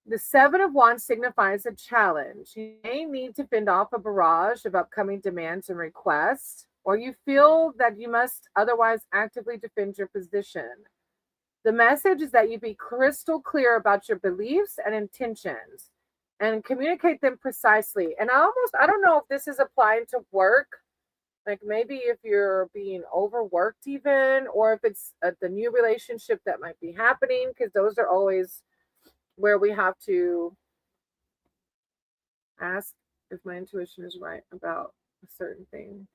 S1: The Seven of Wands signifies a challenge. You may need to fend off a barrage of upcoming demands and requests, or you feel that you must otherwise actively defend your position. The message is that you be crystal clear about your beliefs and intentions and communicate them precisely. And I don't know if this is applying to work, like maybe if you're being overworked, even, or if it's the new relationship that might be happening, because those are always where we have to ask if my intuition is right about a certain thing.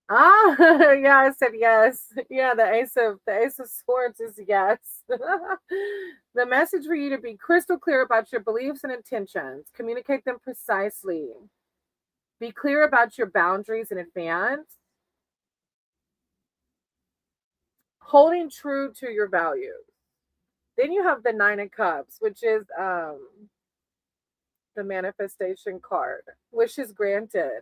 S1: Ah, yeah, I said yes. Yeah, the Ace of Swords is yes. The message for you to be crystal clear about your beliefs and intentions. Communicate them precisely. Be clear about your boundaries in advance. Holding true to your values. Then you have the Nine of Cups, which is the manifestation card. Wishes granted.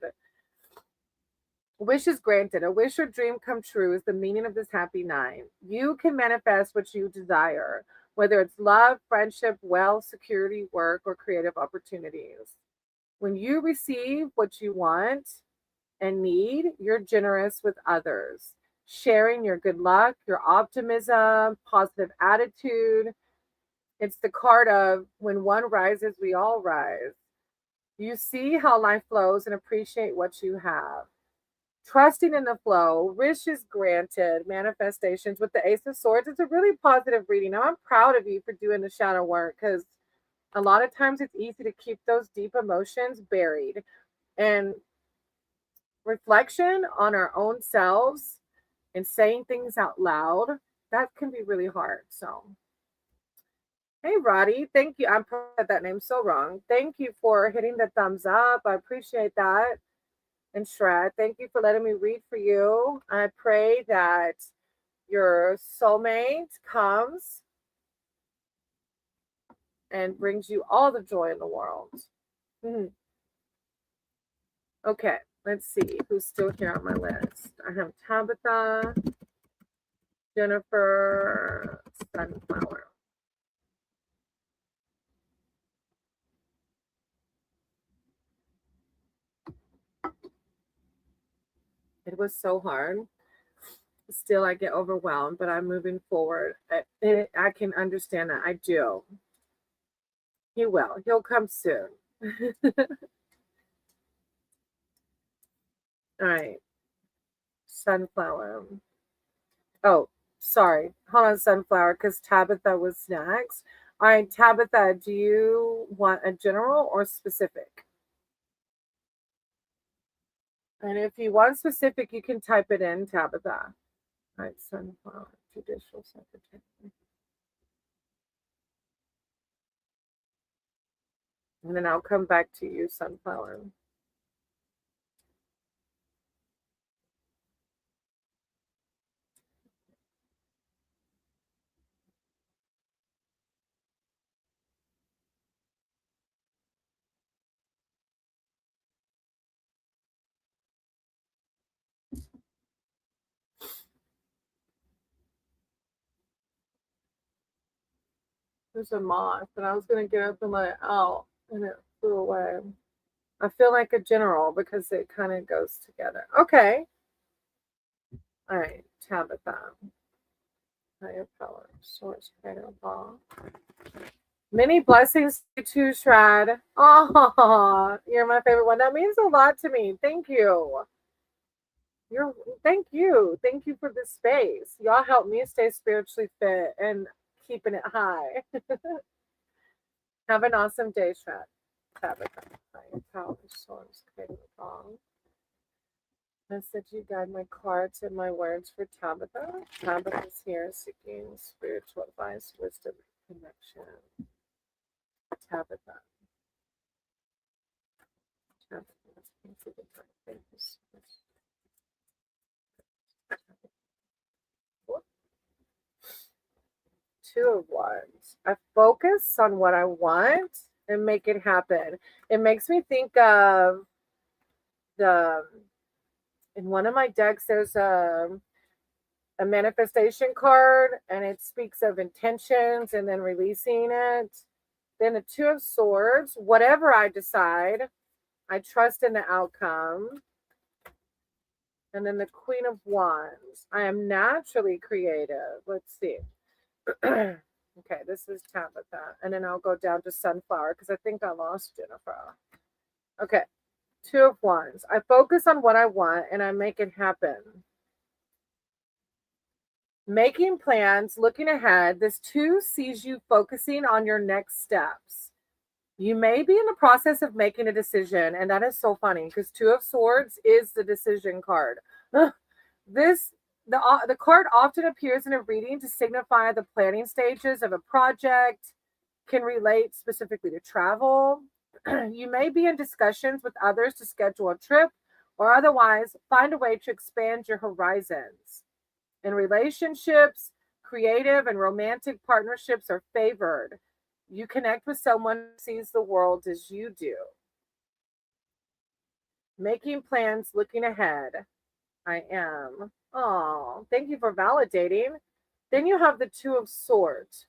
S1: Wishes granted. A wish or dream come true is the meaning of this happy nine. You can manifest what you desire, whether it's love, friendship, wealth, security, work, or creative opportunities. When you receive what you want and need, you're generous with others, sharing your good luck, your optimism, positive attitude. It's the card of when one rises, we all rise. You see how life flows and appreciate what you have. Trusting in the flow, wishes granted, manifestations with the Ace of Swords. It's a really positive reading. Now, I'm proud of you for doing the shadow work, because a lot of times it's easy to keep those deep emotions buried. And reflection on our own selves and saying things out loud, that can be really hard. So, hey, Roddy, thank you. I'm probably that name so wrong. Thank you for hitting the thumbs up. I appreciate that. And Shred, thank you for letting me read for you. I pray that your soulmate comes and brings you all the joy in the world. Mhm. Okay, let's see who's still here on my list. I have Tabitha, Jennifer, Sunflower. It was so hard. Still, I get overwhelmed, but I'm moving forward. I can understand that. I do. He will. He'll come soon. All right. Sunflower. Oh, sorry. Hold on, Sunflower, because Tabitha was next. All right, Tabitha, do you want a general or specific? And if you want specific, you can type it in, Tabitha. All right, Sunflower, Judicial Secretary. And then I'll come back to you, Sunflower. There's a moth, and I was going to get up and let it out, and it flew away. I feel like a general because it kind of goes together. Okay. All right, Tabitha. Higher power, source, creator, law. Many blessings to you too, Shrad. Oh, you're my favorite one. That means a lot to me. Thank you. You're thank you. Thank you for this space. Y'all help me stay spiritually fit and keeping it high. Have an awesome day, Shrad. Tabitha. Higher power, source, creator, law. I said you guide my cards and my words for Tabitha. Tabitha's here seeking spiritual advice, wisdom, and connection. Tabitha. Two of Wands. I focus on what I want and make it happen. It makes me think of the in one of my decks there's a manifestation card, and it speaks of intentions and then releasing it. Then the Two of Swords, whatever I decide, I trust in the outcome. And then the Queen of Wands, I am naturally creative. Let's see. Okay, this is Tabitha. And then I'll go down to Sunflower because I think I lost Jennifer. Okay, Two of Wands. I focus on what I want and I make it happen. Making plans, looking ahead. This two sees you focusing on your next steps. You may be in the process of making a decision, and that is so funny because Two of Swords is the decision card. The card often appears in a reading to signify the planning stages of a project, can relate specifically to travel. You may be in discussions with others to schedule a trip or otherwise find a way to expand your horizons. In relationships, creative and romantic partnerships are favored. You connect with someone who sees the world as you do. Making plans, looking ahead. I am. Oh, thank you for validating. Then you have the Two of Swords.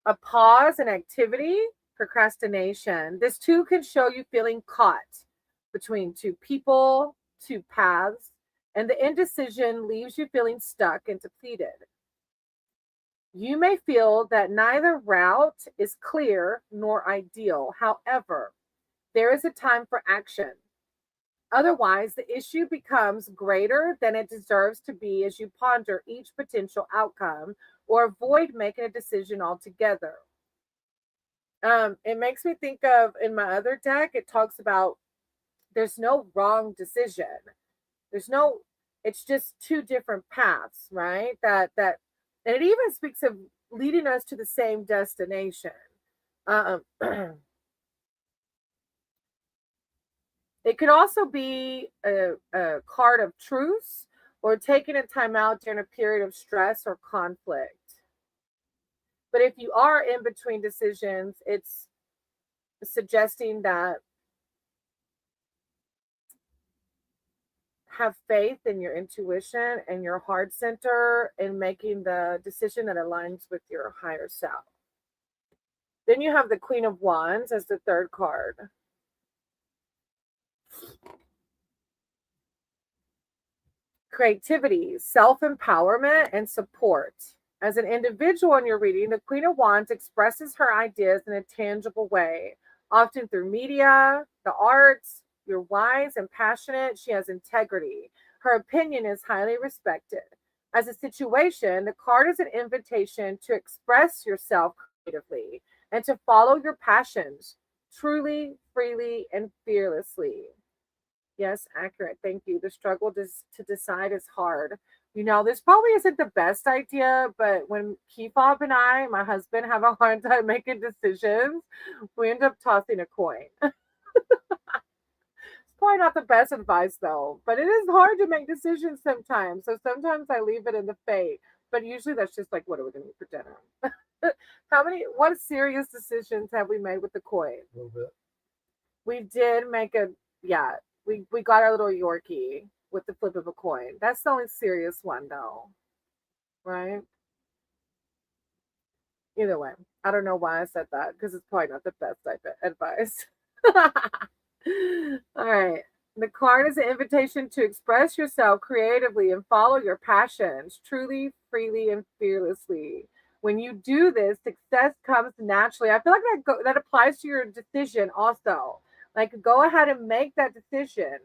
S1: A pause in activity, procrastination. This too can show you feeling caught between two people, two paths, and the indecision leaves you feeling stuck and depleted. You may feel that neither route is clear nor ideal. However, there is a time for action. Otherwise, the issue becomes greater than it deserves to be as you ponder each potential outcome or avoid making a decision altogether. It makes me think of in my other deck, it talks about there's no wrong decision. There's no, it's just two different paths, right? And it even speaks of leading us to the same destination. Um, It could also be a card of truce or taking a time out during a period of stress or conflict. But if you are in between decisions, it's suggesting that have faith in your intuition and your heart center in making the decision that aligns with your higher self. Then you have the Queen of Wands as the third card. creativity, self-empowerment, and support. As an individual in your reading, the Queen of Wands expresses her ideas in a tangible way, often through media, the arts. You're wise and passionate. She has integrity. Her opinion is highly respected. As a situation, the card is an invitation to express yourself creatively and to follow your passions truly, freely, and fearlessly. Yes, accurate. Thank you. The struggle to decide is hard. This probably isn't the best idea, but when Kefab and I, my husband, have a hard time making decisions, we end up tossing a coin. It's probably not the best advice, though, but it is hard to make decisions sometimes. So sometimes I leave it in the fate, but usually that's just like, what are we going to eat for dinner? What serious decisions have we made with the coin?
S2: A little bit.
S1: We did make yeah, we got our little Yorkie with the flip of a coin. That's the only serious one, though, right? Either way, I don't know why I said that because it's probably not the best type of advice. All right. The card is an invitation to express yourself creatively and follow your passions truly, freely, and fearlessly. When you do this, success comes naturally. I feel like that applies to your decision also. Like, go ahead and make that decision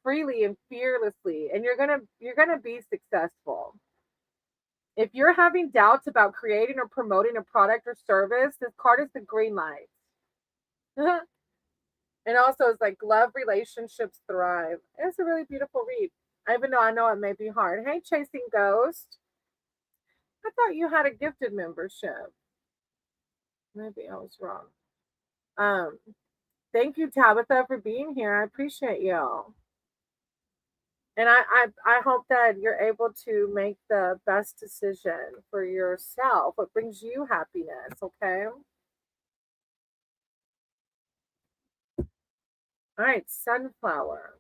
S1: freely and fearlessly, and you're gonna be successful. If you're having doubts about creating or promoting a product or service, this card is the green light. And also, it's like love relationships thrive. It's a really beautiful read, even though I know it may be hard. Hey, Chasing Ghost. I thought you had a gifted membership. Maybe I was wrong. Um, Thank you, Tabitha, for being here. I appreciate you. And I hope that you're able to make the best decision for yourself. What brings you happiness, okay? All right, Sunflower.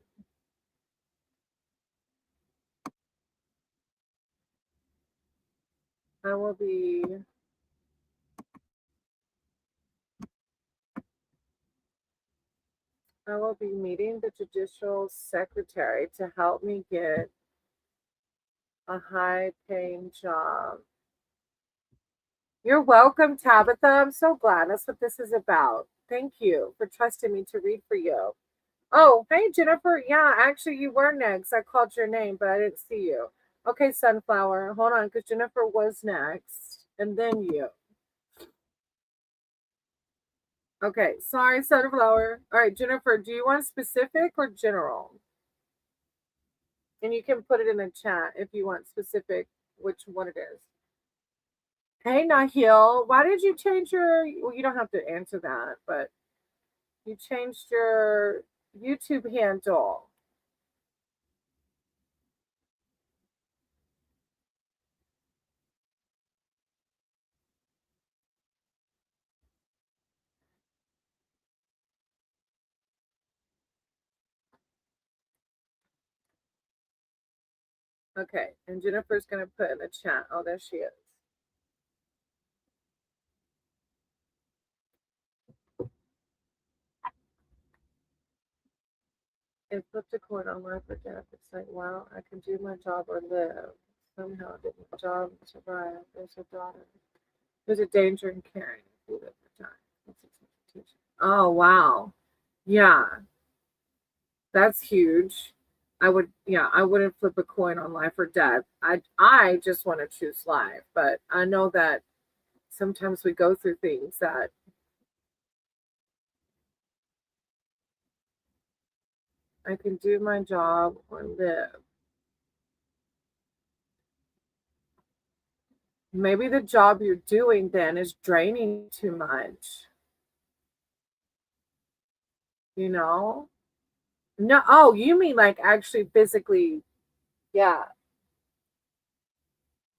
S1: I will be meeting the judicial secretary to help me get a high paying job. You're welcome, Tabitha. I'm so glad. That's what this is about. Thank you for trusting me to read for you. Oh, hey, Jennifer. Yeah, actually, you were next. I called your name, but I didn't see you. Okay, Sunflower. Hold on, because Jennifer was next. And then you. Okay, sorry, Sunflower. All right, Jennifer, do you want specific or general? And you can put it in the chat if you want specific, which one it is. Hey, Nahil, why did you change your? Well, you don't have to answer that, but you changed your YouTube handle. Okay, and Jennifer's going to put in the chat. Oh, there she is. And flipped a coin on life or death. It's like, wow, I can do my job or live. Somehow I did my job and survive. There's a daughter. There's a danger in caring if you live or die. Oh, wow. Yeah, that's huge. I wouldn't flip a coin on life or death. I just want to choose life, but I know that sometimes we go through things that I can do my job or live. Maybe the job you're doing then is draining too much. You know? No, oh, you mean like actually physically, yeah.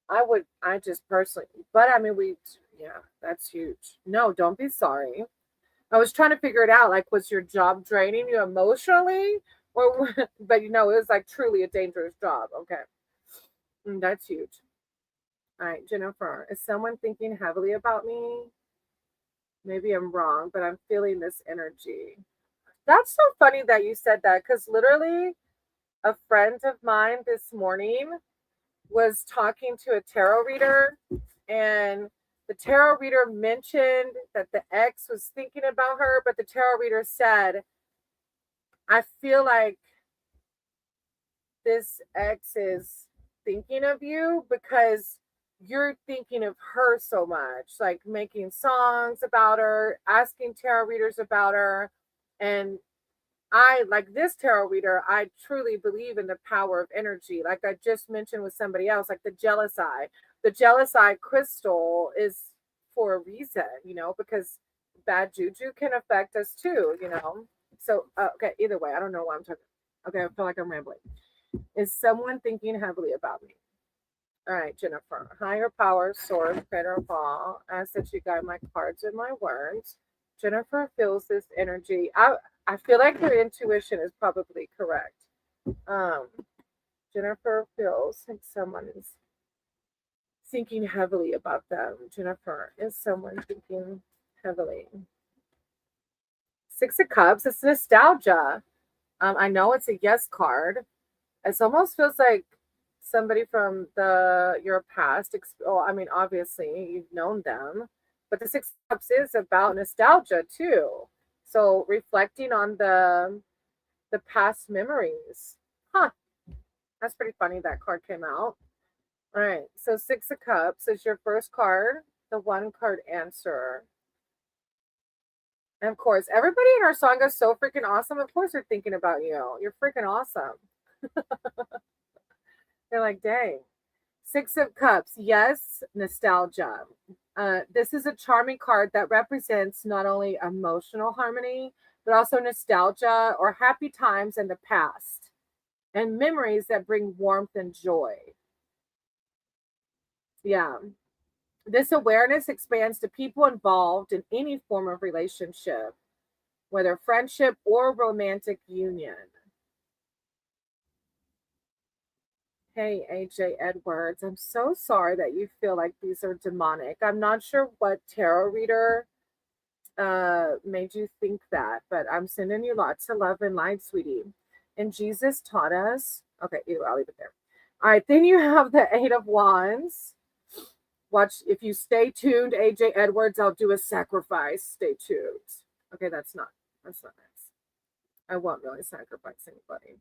S1: I just personally, but I mean, yeah, that's huge. No, don't be sorry. I was trying to figure it out. Like, was your job draining you emotionally? Or, but it was like truly a dangerous job. Okay. That's huge. All right, Jennifer, is someone thinking heavily about me? Maybe I'm wrong, but I'm feeling this energy. That's so funny that you said that because literally a friend of mine this morning was talking to a tarot reader, and the tarot reader mentioned that the ex was thinking about her, but the tarot reader said, I feel like this ex is thinking of you because you're thinking of her so much, like making songs about her, asking tarot readers about her. And I, like this tarot reader, I truly believe in the power of energy. Like I just mentioned with somebody else, like the jealous eye. The jealous eye crystal is for a reason, because bad juju can affect us too. So, okay, either way, I don't know why I'm talking. Okay, I feel like I'm rambling. Is someone thinking heavily about me? All right, Jennifer. Higher power, source, creator of all. Ask that you guide my cards and my words. Jennifer feels this energy. I feel like her intuition is probably correct. Um, Jennifer feels like someone is thinking heavily about them. Jennifer, is someone thinking heavily? Six of Cups. It's nostalgia. I know it's a yes card. It almost feels like somebody from your past. Oh, I mean, obviously you've known them, but the Six of Cups is about nostalgia too. So reflecting on the past memories. Huh. That's pretty funny that card came out. All right. So Six of Cups is your first card, the one card answer. And of course, everybody in our Sangha is so freaking awesome. Of course, they're thinking about you. You're freaking awesome. They're like, dang. Six of Cups. Yes, nostalgia. This is a charming card that represents not only emotional harmony, but also nostalgia or happy times in the past and memories that bring warmth and joy. Yeah. This awareness expands to people involved in any form of relationship, whether friendship or romantic union. Hey, AJ Edwards, I'm so sorry that you feel like these are demonic. I'm not sure what tarot reader made you think that, but I'm sending you lots of love and light, sweetie. And Jesus taught us. Okay, I'll leave it there. All right, then you have the Eight of Wands. Watch, if you stay tuned, AJ Edwards, I'll do a sacrifice. Stay tuned. Okay, that's not nice. I won't really sacrifice anybody.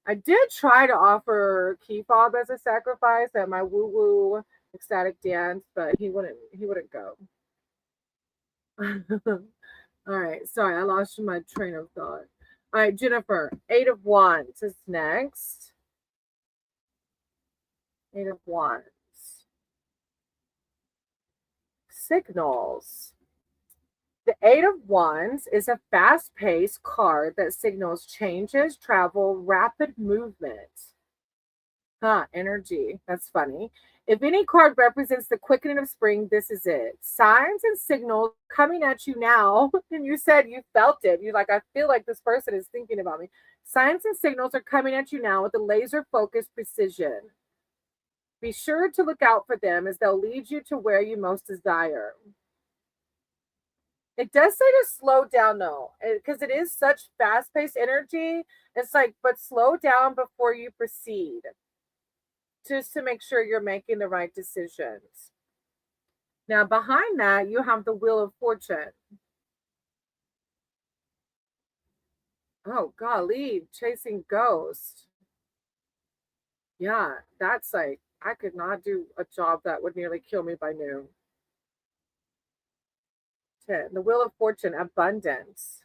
S1: I did try to offer key fob as a sacrifice at my woo woo ecstatic dance, but he wouldn't go. All right, sorry, I lost my train of thought. All right, Jennifer, Eight of Wands is next. Eight of Wands. Signals. The Eight of Wands is a fast paced card that signals changes, travel, rapid movement. Energy. That's funny. If any card represents the quickening of spring, this is it. Signs and signals coming at you now. And you said you felt it. You're like, I feel like this person is thinking about me. Signs and signals are coming at you now with a laser focused precision. Be sure to look out for them as they'll lead you to where you most desire. It does say to slow down though, because it is such fast paced energy. It's like, but slow down before you proceed, just to make sure you're making the right decisions. Now, behind that, you have the Wheel of Fortune. Oh, golly, chasing ghosts. Yeah, that's like, I could not do a job that would nearly kill me by noon. 10. The Wheel of Fortune, abundance.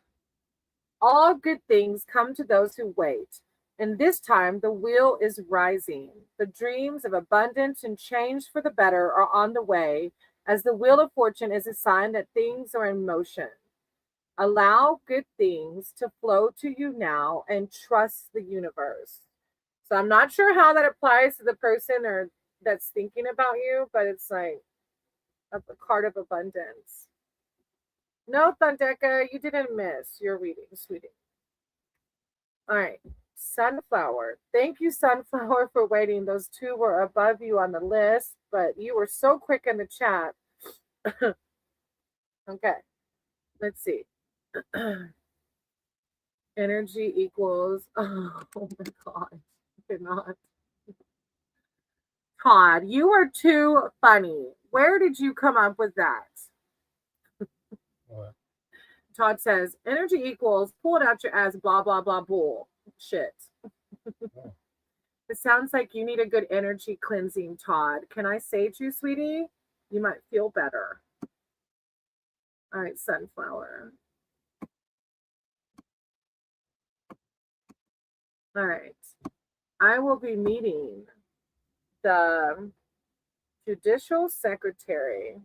S1: All good things come to those who wait. And this time, the wheel is rising. The dreams of abundance and change for the better are on the way, as the Wheel of Fortune is a sign that things are in motion. Allow good things to flow to you now and trust the universe. So I'm not sure how that applies to the person or that's thinking about you, but it's like a card of abundance. No, Thundeka, you didn't miss your reading, sweetie. All right. Sunflower. Thank you, Sunflower, for waiting. Those two were above you on the list, but you were so quick in the chat. Okay. Let's see. Energy equals. Oh my God. cannot. Todd, you are too funny. Where did you come up with that?
S2: What?
S1: Todd says, energy equals, pull it out your ass, blah, blah, blah, bull. Shit.
S2: Oh.
S1: It sounds like you need a good energy cleansing, Todd. Can I sage you, sweetie? You might feel better. All right, sunflower. All right. I will be meeting the judicial secretary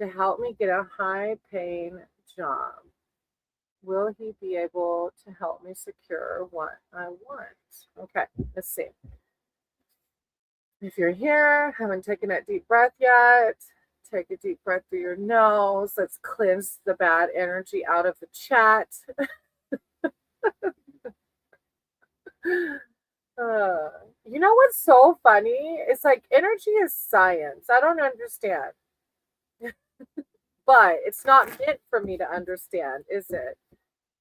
S1: to help me get a high paying job. Will he be able to help me secure what I want? Okay, let's see. If you're here, haven't taken that deep breath yet, take a deep breath through your nose. Let's cleanse the bad energy out of the chat. You know what's so funny? It's like energy is science. I don't understand. But it's not meant for me to understand, is it?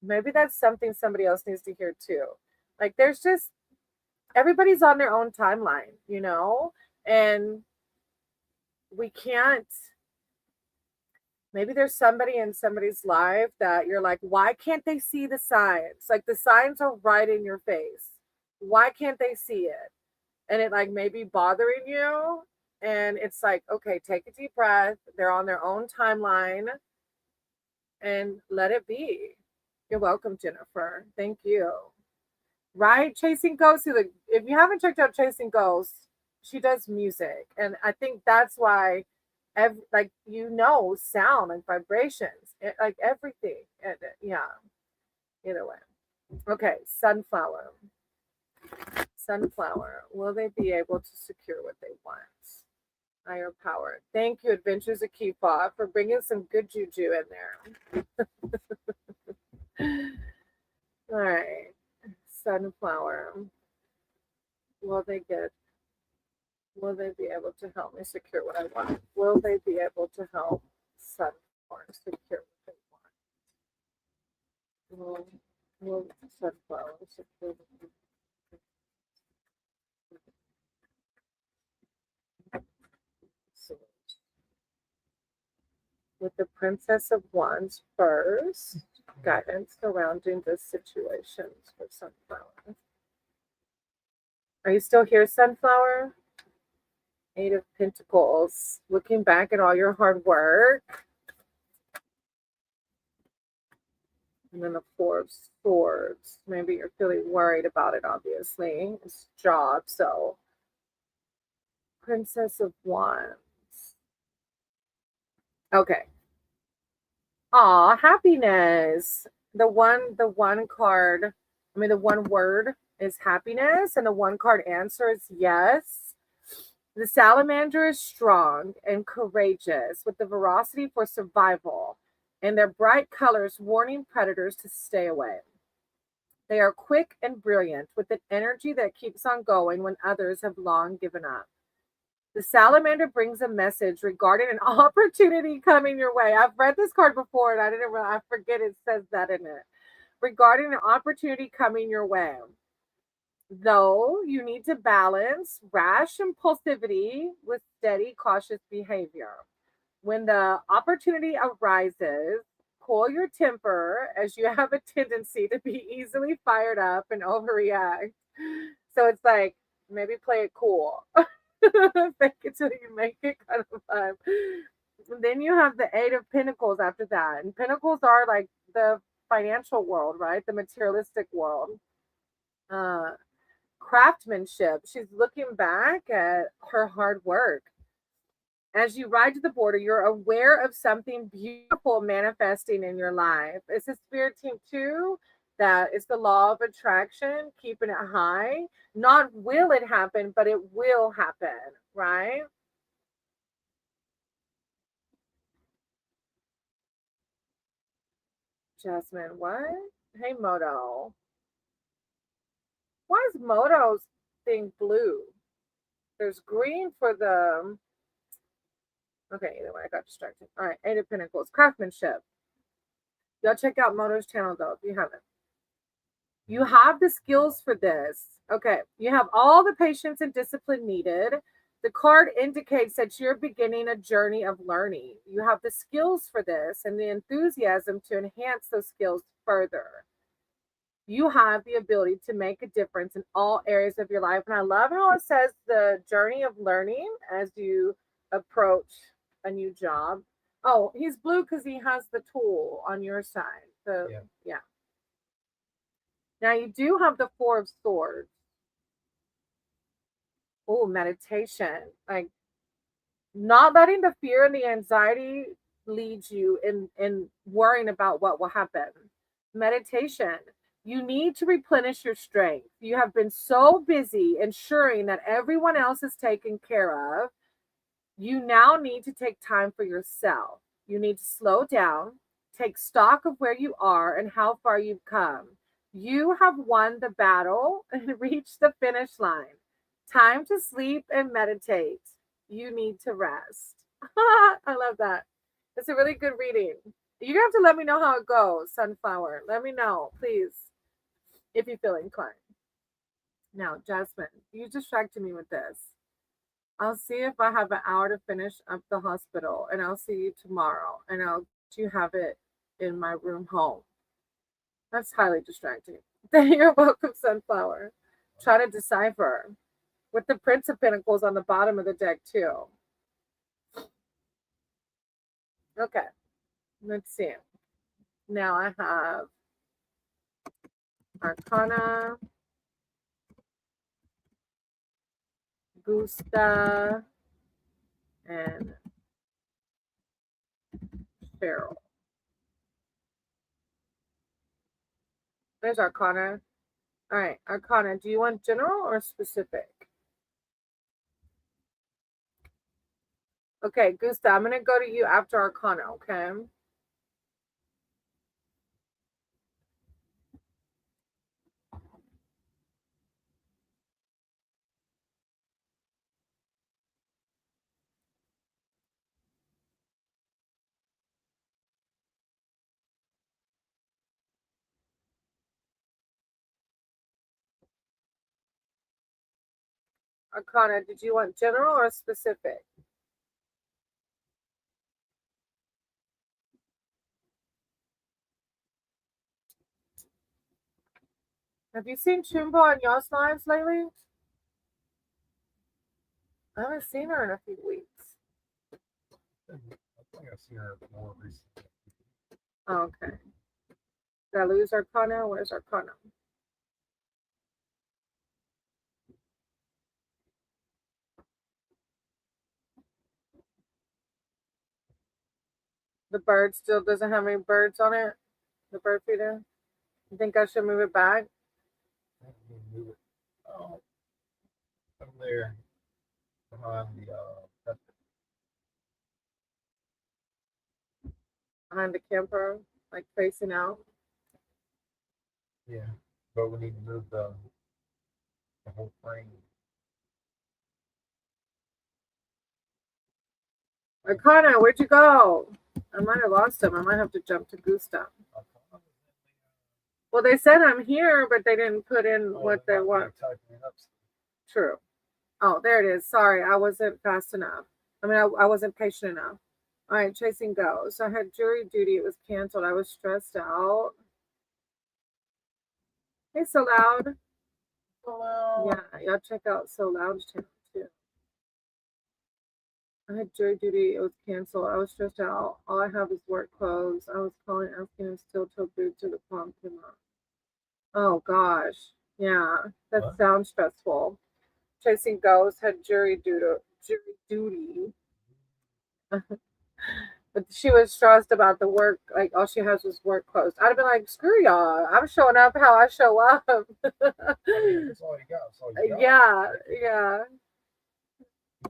S1: Maybe that's something somebody else needs to hear too. Like there's just everybody's on their own timeline, you know? And we can't maybe there's somebody in somebody's life that you're like, why can't they see the signs? Like the signs are right in your face. Why can't they see it? And it like may be bothering you. And it's like, okay, take a deep breath. They're on their own timeline and let it be. You're welcome, Jennifer. Thank you. Right? Chasing Ghosts. If you haven't checked out Chasing Ghosts, she does music. And I think that's why, like, sound and vibrations, like everything. And yeah, either way. Okay, sunflower. Sunflower. Will they be able to secure what they want? Higher power. Thank you, Adventures of Kifa, for bringing some good juju in there. All right. Sunflower. Will they be able to help me secure what I want? Will they be able to help Sunflower secure what they want? Will Sunflower secure what they want? With the Princess of Wands first, guidance surrounding the situations for Sunflower. Are you still here, Sunflower? Eight of Pentacles. Looking back at all your hard work. And then the Four of Swords. Maybe you're feeling worried about it, obviously. It's job, so. Princess of Wands. Okay. Aw, happiness. The one card, the one word is happiness, and the one card answer is yes. The salamander is strong and courageous with the veracity for survival and their bright colors warning predators to stay away. They are quick and brilliant with an energy that keeps on going when others have long given up. The salamander brings a message regarding an opportunity coming your way. I've read this card before and I forget it says that in it. Regarding an opportunity coming your way. Though you need to balance rash impulsivity with steady, cautious behavior. When the opportunity arises, cool your temper as you have a tendency to be easily fired up and overreact. So it's like, maybe play it cool. Fake it till you make it kind of vibe. Then you have the Eight of Pentacles after that. And Pentacles are like the financial world, right? The materialistic world. Craftsmanship. She's looking back at her hard work. As you ride to the border, you're aware of something beautiful manifesting in your life. It's a spirit team too. That is the law of attraction, keeping it high. Not will it happen, but it will happen, right? Jasmine, what? Hey, Moto. Why is Moto's thing blue? There's green for the... Okay, either way, I got distracted. All right, Eight of Pentacles, craftsmanship. Y'all check out Moto's channel, though, if you haven't. You have the skills for this. Okay. You have all the patience and discipline needed. The card indicates that you're beginning a journey of learning. You have the skills for this and the enthusiasm to enhance those skills further. You have the ability to make a difference in all areas of your life. And I love how it says the journey of learning as you approach a new job. Oh, he's blue because he has the tool on your side. So, yeah. Now you do have the Four of Swords. Oh, meditation. Like not letting the fear and the anxiety lead you in worrying about what will happen. Meditation. You need to replenish your strength. You have been so busy ensuring that everyone else is taken care of. You now need to take time for yourself. You need to slow down, take stock of where you are and how far you've come. You have won the battle and reached the finish line. Time to sleep and meditate. You need to rest. I love that. It's a really good reading. You have to let me know how it goes, Sunflower. Let me know, please, if you feel inclined. Now, Jasmine, you distracted me with this. I'll see if I have an hour to finish up the hospital, and I'll see you tomorrow, and I'll let you have it in my room home. That's highly distracting. You're welcome, Sunflower. Try to decipher. With the Prince of Pentacles on the bottom of the deck, too. Okay. Let's see. Now I have Arcana, Gusta, and Cheryl. There's Arcana. All right, Arcana, do you want general or specific? Okay, Gusta, I'm going to go to you after Arcana, okay? Arcana, did you want general or specific? Have you seen Chumbo on y'all's lives lately? I haven't seen her in a few weeks.
S2: I think I've seen her more recently.
S1: Oh, okay. Did I lose Arcana? Where's Arcana? The bird still doesn't have any birds on it? The bird feeder? You think I should move it back?
S2: Move it. Oh, I'm there behind
S1: Behind the camper, like facing out?
S2: yeah, but we need to move the whole frame.
S1: Arcana, where'd you go? I might have lost him. I might have to jump to Gustav. Well, they said I'm here, but they didn't put in what they want. True. Oh, there it is. Sorry, I wasn't fast enough. I mean, I wasn't patient enough. All right, chasing ghosts. I had jury duty. It was canceled. I was stressed out. Hey, So Loud.
S2: Hello.
S1: Yeah, y'all check out So Loud's channel too. I had jury duty. It was canceled. I was stressed out. All I have is work clothes. I was calling, asking him still to boot to the prom tomorrow. Oh gosh, yeah, that
S2: What?
S1: sounds stressful. Chasing ghosts had jury duty. But she was stressed about the work. Like all she has was work clothes. I'd have been like, screw y'all. I'm showing up how I show up.
S2: That's all you got. That's all you got.
S1: Yeah, yeah.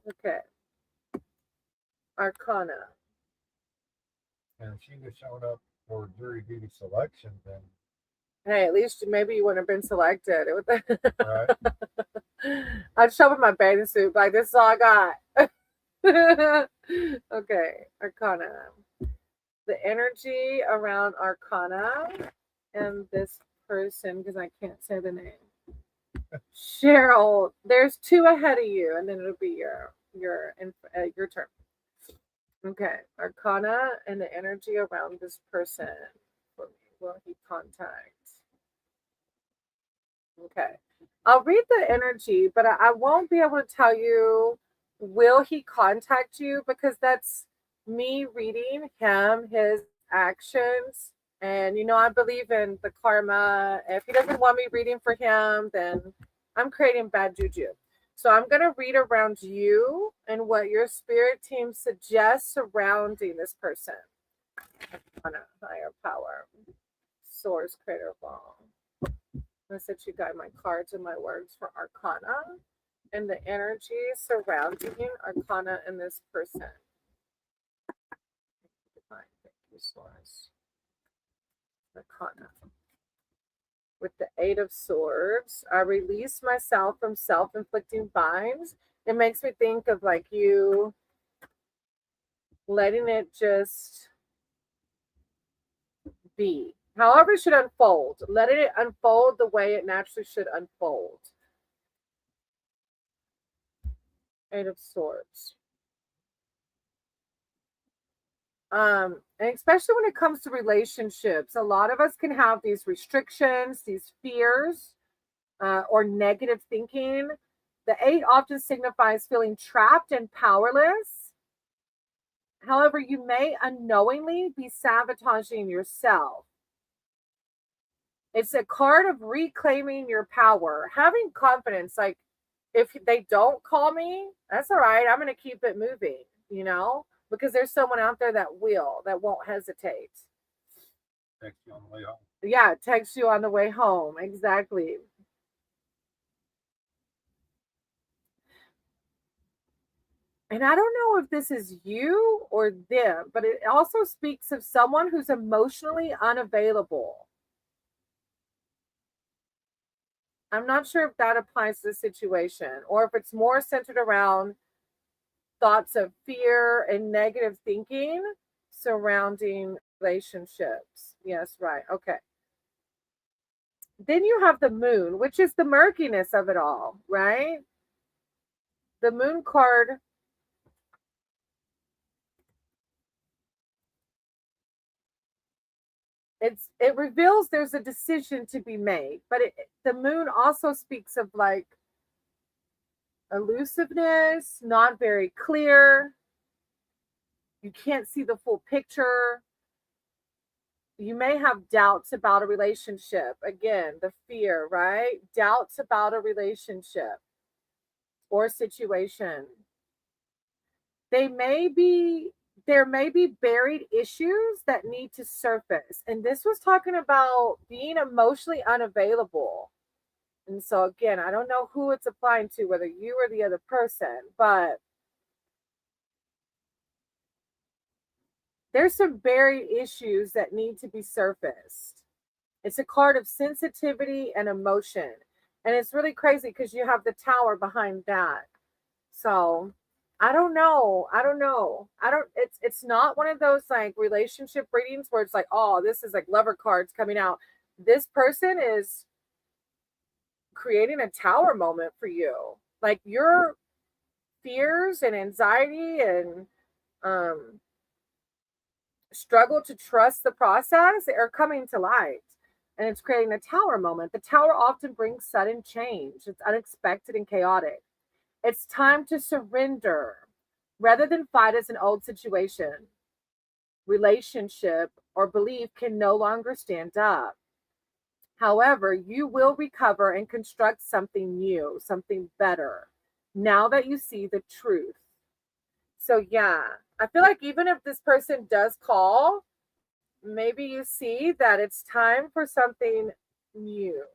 S1: Okay. Arcana.
S2: And if she was showing up for jury duty selection, then
S1: Hey, at least maybe you wouldn't have been selected.
S2: right.
S1: I'd show up in my bathing suit, like this is all I got. Okay, Arcana. The energy around Arcana and this person because I can't say the name. Cheryl, there's two ahead of you, and then it'll be your turn. Okay, Arcana and the energy around this person for me. Will he contact? Okay, I'll read the energy, but I won't be able to tell you will he contact you because that's me reading him, his actions. And I believe in the karma. If he doesn't want me reading for him, then I'm creating bad juju. So I'm going to read around you and what your spirit team suggests surrounding this person. On a higher power, source, creator of all. I said you guide my cards and my words for Arcana and the energy surrounding Arcana and this person. Thank you, source. Arcana. With the Eight of Swords, I release myself from self-inflicting binds. It makes me think of like you letting it just be. However it should unfold. Letting it unfold the way it naturally should unfold. Eight of Swords. And especially when it comes to relationships, a lot of us can have these restrictions, these fears, or negative thinking. The 8 often signifies feeling trapped and powerless. However, you may unknowingly be sabotaging yourself. It's a card of reclaiming your power, having confidence. Like, if they don't call me, that's all right. I'm going to keep it moving, because there's someone out there that won't hesitate.
S2: Text you on the way home.
S1: Yeah, text you on the way home. Exactly. And I don't know if this is you or them, but it also speaks of someone who's emotionally unavailable. I'm not sure if that applies to the situation or if it's more centered around thoughts of fear and negative thinking surrounding relationships. Yes, right. Okay. Then you have the moon, which is the murkiness of it all, right? The moon card it reveals there's a decision to be made, but the moon also speaks of like elusiveness, not very clear. You can't see the full picture. You may have doubts about a relationship. Again, the fear, right? Doubts about a relationship or situation. There may be buried issues that need to surface. And this was talking about being emotionally unavailable. And so again, I don't know who it's applying to, whether you or the other person, but there's some buried issues that need to be surfaced. It's a card of sensitivity and emotion. And it's really crazy because you have the Tower behind that. So I don't know. It's not one of those like relationship readings where it's like, oh, this is like lover cards coming out. This person is creating a tower moment for you. Like your fears and anxiety and struggle to trust the process are coming to light. And it's creating a tower moment. The tower often brings sudden change. It's unexpected and chaotic. It's time to surrender rather than fight as an old situation, relationship, or belief can no longer stand up. However, you will recover and construct something new, something better, now that you see the truth. So, yeah, I feel like even if this person does call, maybe you see that it's time for something new.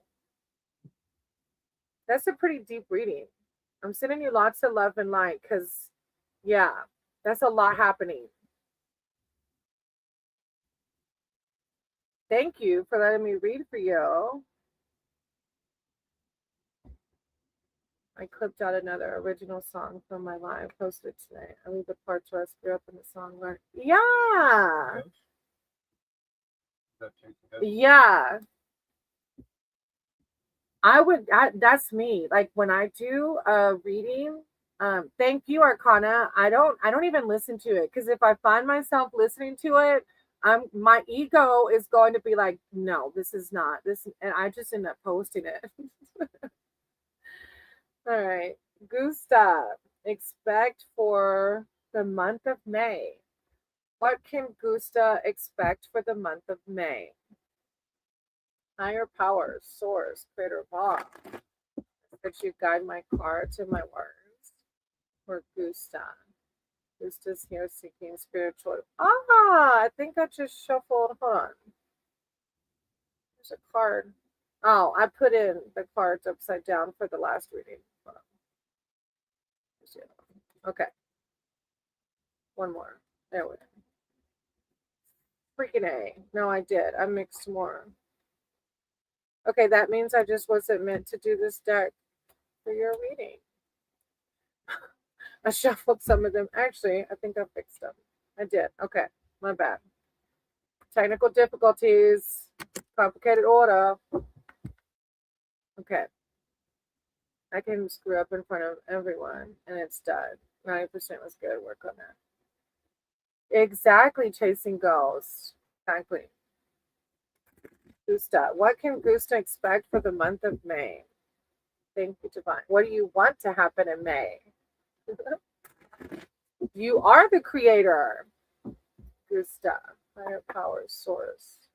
S1: That's a pretty deep reading. I'm sending you lots of love and light because, yeah, that's a lot happening. Thank you for letting me read for you. I clipped out another original song from my live, posted it today. I leave the parts where I screw up in the song. Yeah. Yeah. That's me. Like when I do a reading, thank you, Arcana. I don't even listen to it because if I find myself listening to it, my ego is going to be like, no, this is not this, and I just end up posting it. All right, Gustav, expect for the month of May. What can Gusta expect for the month of May? Higher powers, source, creator of all. That you guide my cards and my words. For Gusta. Gusta's here seeking spiritual. I think I just shuffled. Hold on. There's a card. Oh, I put in the cards upside down for the last reading. Okay. One more. There we go. Freaking A. No, I did. I mixed more. Okay, that means I just wasn't meant to do this deck for your reading. I shuffled some of them. Actually, I think I fixed them. I did. Okay, my bad. Technical difficulties, complicated order. Okay. I can screw up in front of everyone and it's done. 90% was good. Work on that. Exactly, chasing ghosts. Exactly. Gusta. What can Gusta expect for the month of May? Thank you, Divine. What do you want to happen in May? You are the creator. Gusta. Higher power source.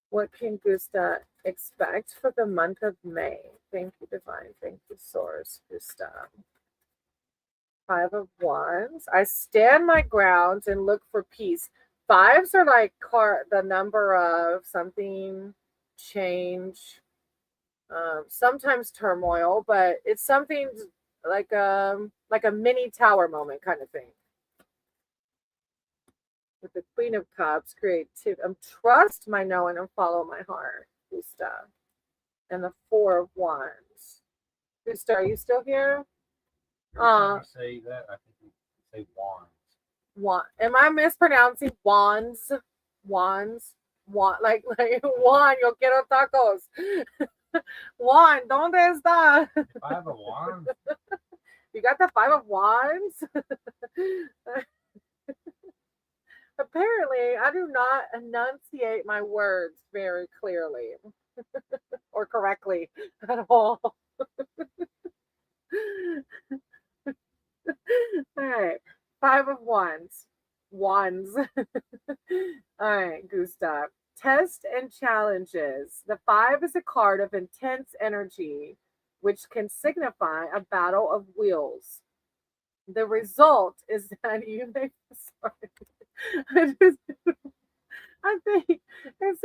S1: What can Gusta expect for the month of May? Thank you, Divine. Thank you, Source. Gusta. 5 of Wands. I stand my ground and look for peace. Fives are like the number of something, change, sometimes turmoil, but it's something like a mini tower moment kind of thing. With the Queen of Cups, creativity, trust my knowing and follow my heart. Gusta. And the 4 of Wands. Gusta, are you still here?
S2: Every time you say that, I think you say wands.
S1: Am I mispronouncing wands? Wands? Like Juan, yo quiero tacos. Juan, ¿dónde está?
S2: 5 of wands?
S1: You got the 5 of wands? Apparently, I do not enunciate my words very clearly or correctly at all. All right. 5 of Wands. Wands. All right, Gustav. Test and challenges. The 5 is a card of intense energy, which can signify a battle of wills. The result is that you may. Sorry. I think it's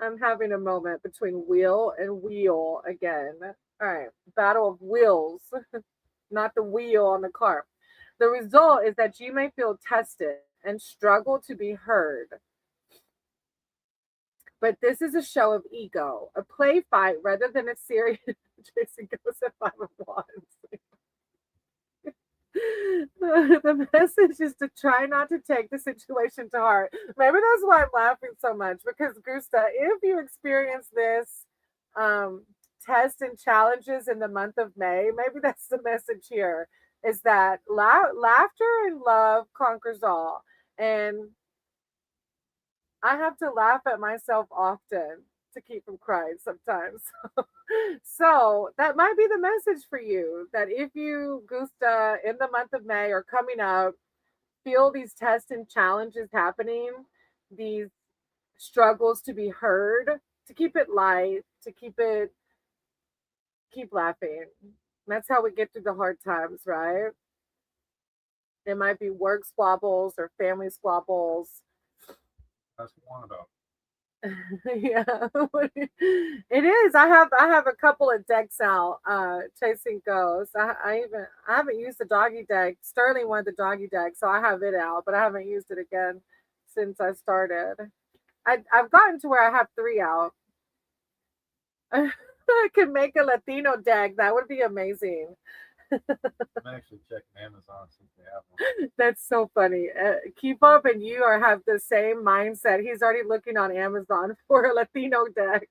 S1: I'm having a moment between wheel and wheel again. All right, battle of wheels, not the wheel on the car. The result is that you may feel tested and struggle to be heard. But this is a show of ego, a play fight rather than a serious. Jason goes at 5 of Wands. The message is to try not to take the situation to heart. Maybe that's why I'm laughing so much, because Gusta, if you experience this test and challenges in the month of May, maybe that's the message here, is that laughter and love conquers all. And I have to laugh at myself often to keep from crying sometimes. So that might be the message for you, that if you, Gusta, in the month of May or coming up, feel these tests and challenges happening, these struggles to be heard, to keep it light, to keep laughing. That's how we get through the hard times, right? It might be work squabbles or family squabbles.
S2: That's one about.
S1: Yeah, it is. I have a couple of decks out, chasing ghosts. I haven't used the doggy deck. Sterling wanted the doggy deck, so I have it out, but I haven't used it again since I started. I've gotten to where I have 3 out. I could make a Latino deck. That would be amazing.
S2: I'm actually checking Amazon since they have one.
S1: That's so funny. Keep up, and you are have the same mindset. He's already looking on Amazon for a Latino deck.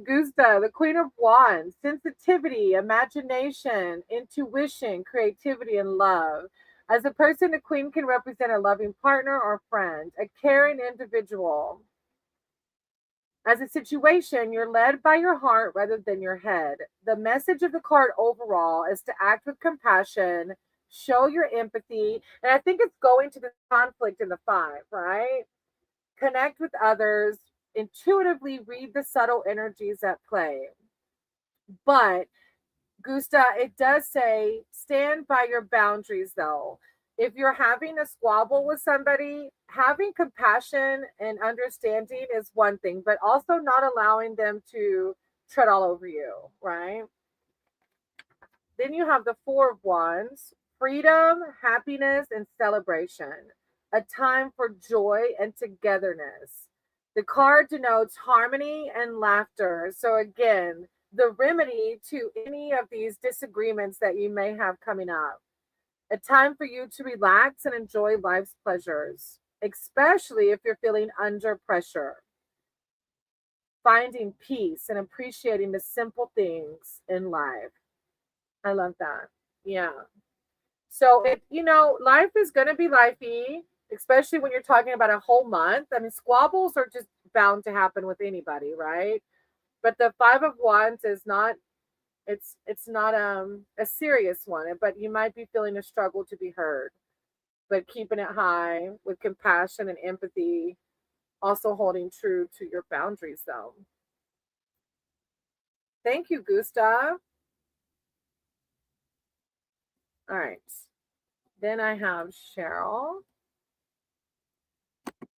S1: Gusta, the Queen of Wands, sensitivity, imagination, intuition, creativity, and love. As a person, the Queen can represent a loving partner or friend, a caring individual. As a situation, you're led by your heart rather than your head. The message of the card overall is to act with compassion, show your empathy, and I think it's going to the conflict in the five, right? Connect with others, intuitively read the subtle energies at play. But Gusta, it does say stand by your boundaries though. If you're having a squabble with somebody, having compassion and understanding is one thing, but also not allowing them to tread all over you, right? Then you have the Four of Wands, freedom, happiness, and celebration, a time for joy and togetherness. The card denotes harmony and laughter. So, again, the remedy to any of these disagreements that you may have coming up, a time for you to relax and enjoy life's pleasures, especially if you're feeling under pressure, finding peace and appreciating the simple things in life. I love that. Yeah. So life is gonna be lifey, especially when you're talking about a whole month. I mean, squabbles are just bound to happen with anybody, right? But the Five of Wands is not. It's not a serious one, but you might be feeling a struggle to be heard. But keeping it high with compassion and empathy, also holding true to your boundaries, though. Thank you, Gustav. All right. Then I have Cheryl.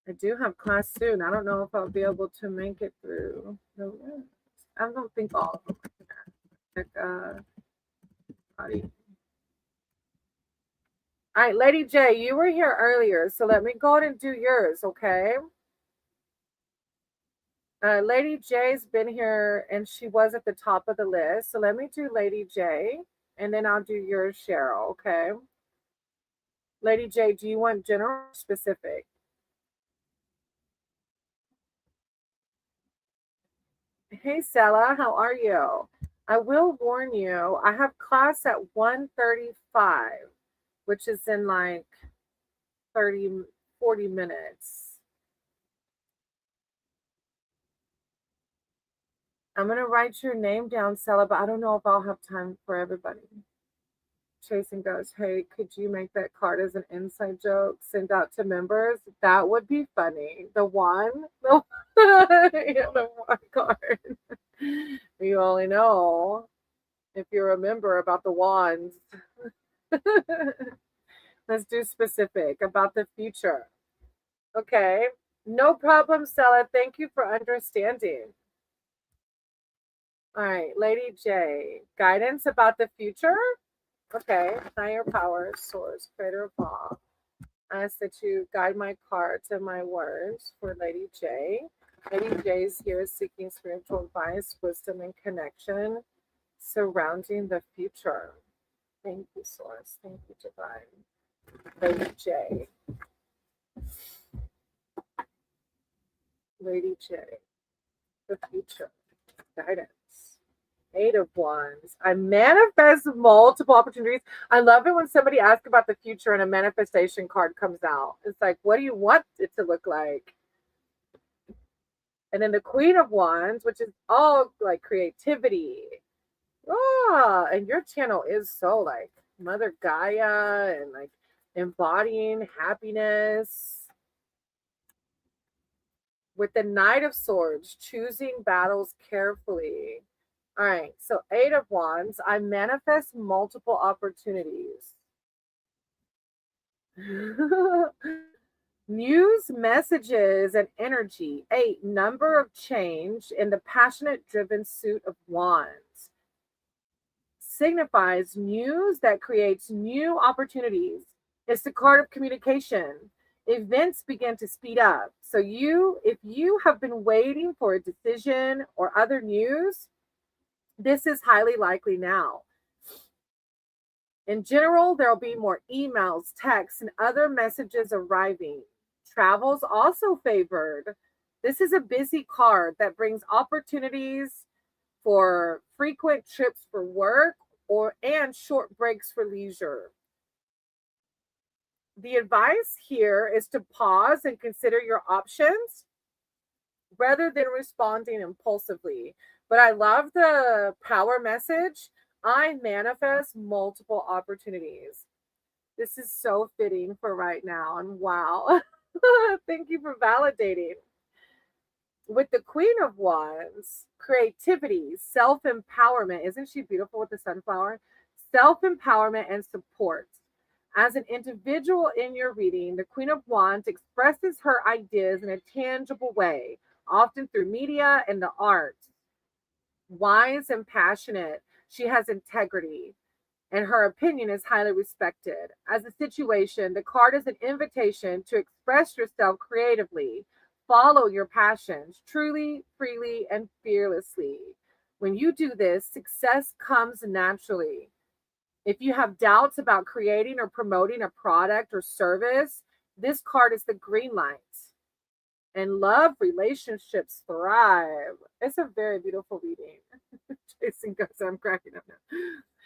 S1: I do have class soon. I don't know if I'll be able to make it through the rest. I don't think all of them. Like, all right, Lady J, you were here earlier, so let me go ahead and do yours, okay? Lady J's been here and she was at the top of the list, so let me do Lady J and then I'll do yours, Cheryl, okay? Lady J, do you want general or specific? Hey, Stella, how are you? I will warn you, I have class at 1:35, which is in like 30, 40 minutes. I'm going to write your name down, Stella, but I don't know if I'll have time for everybody. Chasing goes, hey, could you make that card as an inside joke? Send out to members? That would be funny. The one? Yeah, the one card. You only know if you remember about the wands. Let's do specific about the future. Okay. No problem, Stella. Thank you for understanding. All right, Lady J. Guidance about the future? Okay. Higher power, source, creator of all. I ask that you guide my cards and my words for Lady J. Lady J is here seeking spiritual advice, wisdom, and connection surrounding the future. Thank you, Source. Thank you, Divine. Lady J. Lady J. The future. Guidance. Eight of Wands. I manifest multiple opportunities. I love it when somebody asks about the future and a manifestation card comes out. It's like, what do you want it to look like? And then the Queen of Wands, which is all like creativity. Oh, and your channel is so like Mother Gaia and like embodying happiness. With the Knight of Swords, choosing battles carefully. All right, so Eight of Wands, I manifest multiple opportunities. News, messages, and energy. Eight, number of change in the passionate, driven suit of wands. Signifies news that creates new opportunities. It's the card of communication. Events begin to speed up. So if you have been waiting for a decision or other news, this is highly likely now. In general, there will be more emails, texts, and other messages arriving. Travel's also favored. This is a busy card that brings opportunities for frequent trips for work or and short breaks for leisure. The advice here is to pause and consider your options rather than responding impulsively. But I love the power message. I manifest multiple opportunities. This is so fitting for right now. And wow, thank you for validating. With the Queen of Wands, creativity, self empowerment. Isn't she beautiful with the sunflower? Self empowerment and support. As an individual in your reading, the Queen of Wands expresses her ideas in a tangible way, often through media and the arts. Wise and passionate, she has integrity, and her opinion is highly respected. As a situation, the card is an invitation to express yourself creatively, follow your passions truly, freely, and fearlessly. When you do this, success comes naturally. If you have doubts about creating or promoting a product or service, this card is the green light. And love relationships thrive. It's a very beautiful reading. Jason goes, I'm cracking up now.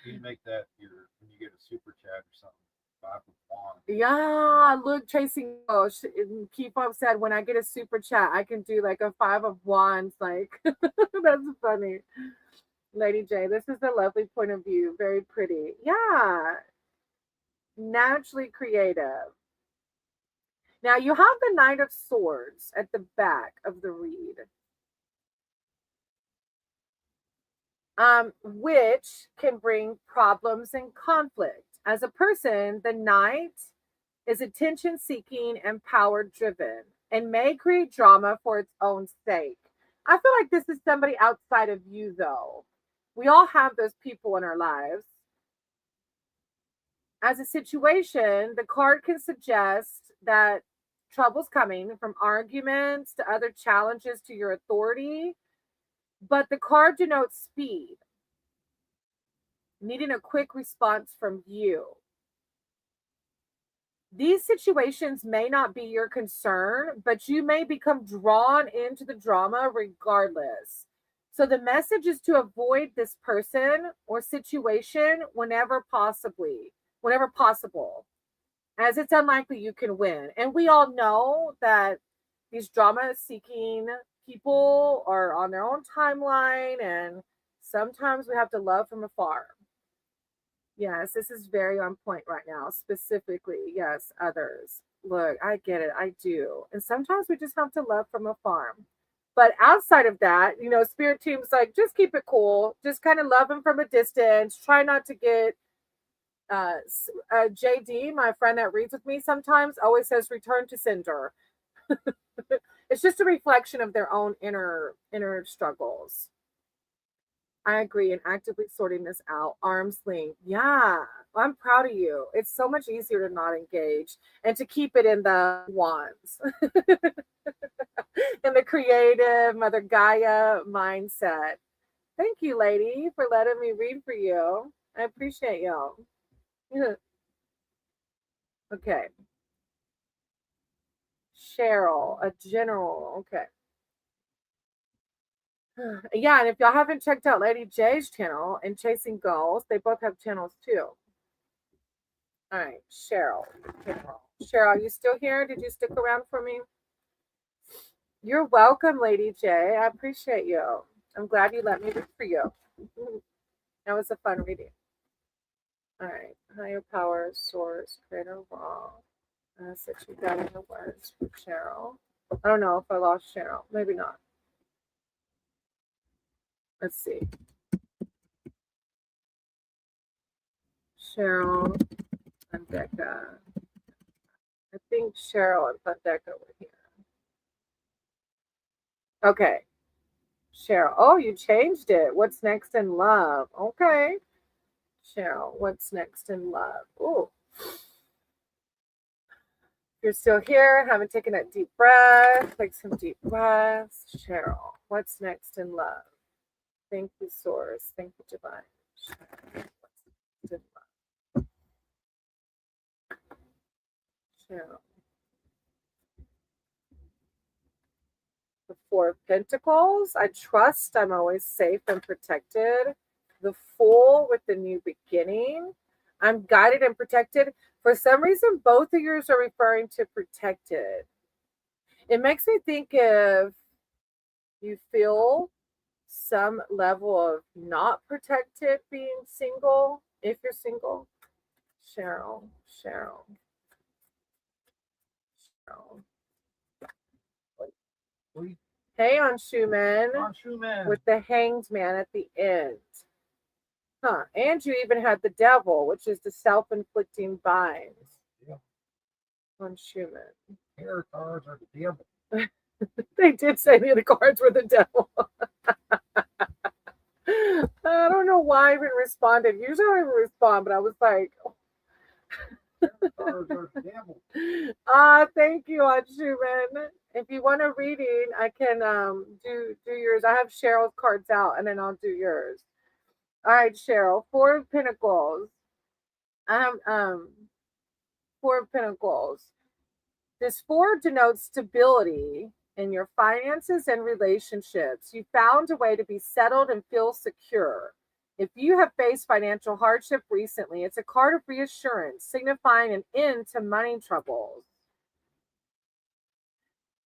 S2: You make that your when you get a super chat or something. 5 of Wands.
S1: Yeah, look, Tracy Ghost. Keep up said when I get a super chat, I can do like a 5 of Wands. Like, that's funny. Lady J, this is a lovely point of view. Very pretty. Yeah, naturally creative. Now you have the Knight of Swords at the back of the read, which can bring problems and conflict. As a person, the Knight is attention seeking and power driven and may create drama for its own sake. I feel like this is somebody outside of you, though. We all have those people in our lives. As a situation, the card can suggest that trouble's coming from arguments to other challenges to your authority, but the card denotes speed, needing a quick response from you. These situations may not be your concern, but you may become drawn into the drama regardless. So the message is to avoid this person or situation whenever possible, as it's unlikely you can win. And we all know that these drama seeking people are on their own timeline, and sometimes we have to love from afar. Yes, this is very on point right now. Specifically, yes, others. Look, I get it. I do. And sometimes we just have to love from afar. But outside of that, spirit team's like, just keep it cool. Just kind of love them from a distance. Try not to get JD, my friend that reads with me sometimes, always says return to sender. It's just a reflection of their own inner struggles. I agree, and actively sorting this out. Arm's length. Yeah, I'm proud of you. It's so much easier to not engage and to keep it in the wands, in the creative Mother Gaia mindset. Thank you, lady, for letting me read for you. I appreciate you. Okay. Cheryl, a general. Okay. Yeah, and if y'all haven't checked out Lady J's channel and Chasing Goals, they both have channels too. All right, Cheryl. Cheryl, are you still here? Did you stick around for me? You're welcome, Lady J. I appreciate you. I'm glad you let me read for you. That was a fun reading. All right, higher power, source, creator, raw. Message you got in the words for Cheryl. I don't know if I lost Cheryl. Maybe not. Let's see. Cheryl and Becca. I think Cheryl and Thundeka were here. Okay. Cheryl. Oh, you changed it. What's next in love? Okay. Cheryl, what's next in love? Oh. You're still here, haven't taken a deep breath. Take some deep breaths. Cheryl, what's next in love? Thank you, Source. Thank you, Divine. Cheryl, what's next in love? Yeah. The Four of Pentacles. I trust I'm always safe and protected. The Fool with the new beginning. I'm guided and protected. For some reason, both of yours are referring to protected. It makes me think if you feel some level of not protected being single, if you're single. Cheryl. Hey, on Schumann. With the Hanged Man at the end. Huh. And you even had the Devil, which is the self-inflicting binds. Yeah. On Schumann.
S2: Tarot cards are the devil.
S1: They did say the other cards were the devil. I don't know why I even responded. Usually I don't even respond, but I was like, thank you, Aunt Schumann. If you want a reading, I can do yours. I have Cheryl's cards out, and then I'll do yours. All right, Cheryl. Four of Pentacles. I have Four of Pentacles. This four denotes stability in your finances and relationships. You found a way to be settled and feel secure. If you have faced financial hardship recently, it's a card of reassurance, signifying an end to money troubles.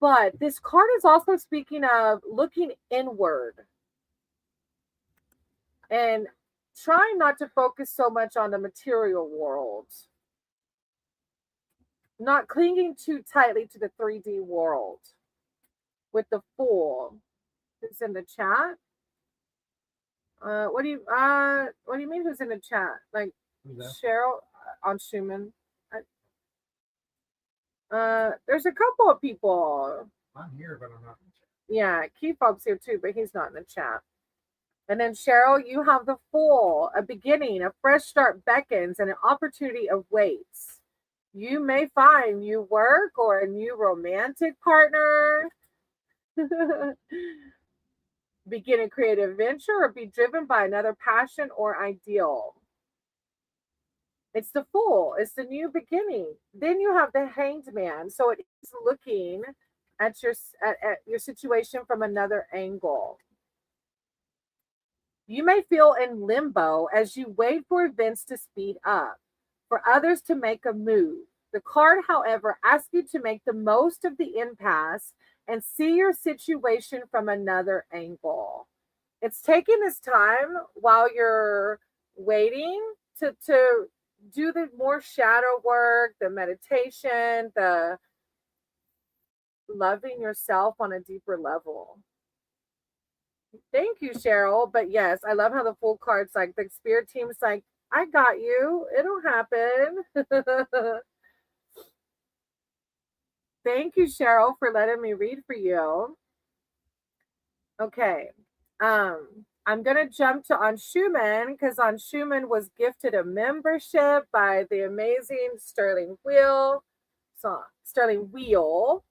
S1: But this card is also speaking of looking inward and trying not to focus so much on the material world, not clinging too tightly to the 3D world. With the Fool, who's in the chat. What do you mean who's in the chat? Like Cheryl on Schumann. There's a couple of people.
S2: I'm here, but I'm not in the chat.
S1: Yeah, Keithop's here too, but he's not in the chat. And then Cheryl, you have the Fool, a beginning, a fresh start beckons, and an opportunity awaits. You may find new work or a new romantic partner. Begin a creative venture or be driven by another passion or ideal. It's the Fool. It's the new beginning. Then you have the Hanged Man. So it is looking at your situation from another angle. You may feel in limbo as you wait for events to speed up, for others to make a move. The card, however, asks you to make the most of the impasse and see your situation from another angle. It's taking this time while you're waiting to do the more shadow work, the meditation, the loving yourself on a deeper level. Thank you, Cheryl. But yes, I love how the Fool card's like the spirit team's like, I got you. It'll happen. Thank you, Cheryl, for letting me read for you. Okay. I'm going to jump to On Schumann because On Schumann was gifted a membership by the amazing Sterling Wheel. Sterling Wheel.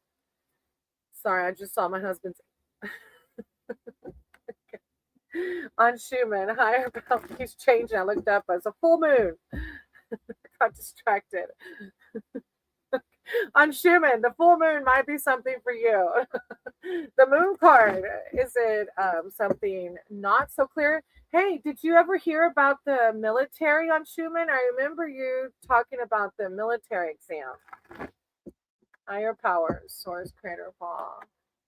S1: Sorry, I just saw my husband's. On Schumann, higher power. He's changing. I looked up as a full moon. I got distracted. On Schumann, the full moon might be something for you. The moon card, is it something not so clear? Hey, did you ever hear about the military on Schumann? I remember you talking about the military exam. Higher powers, source, creator of all.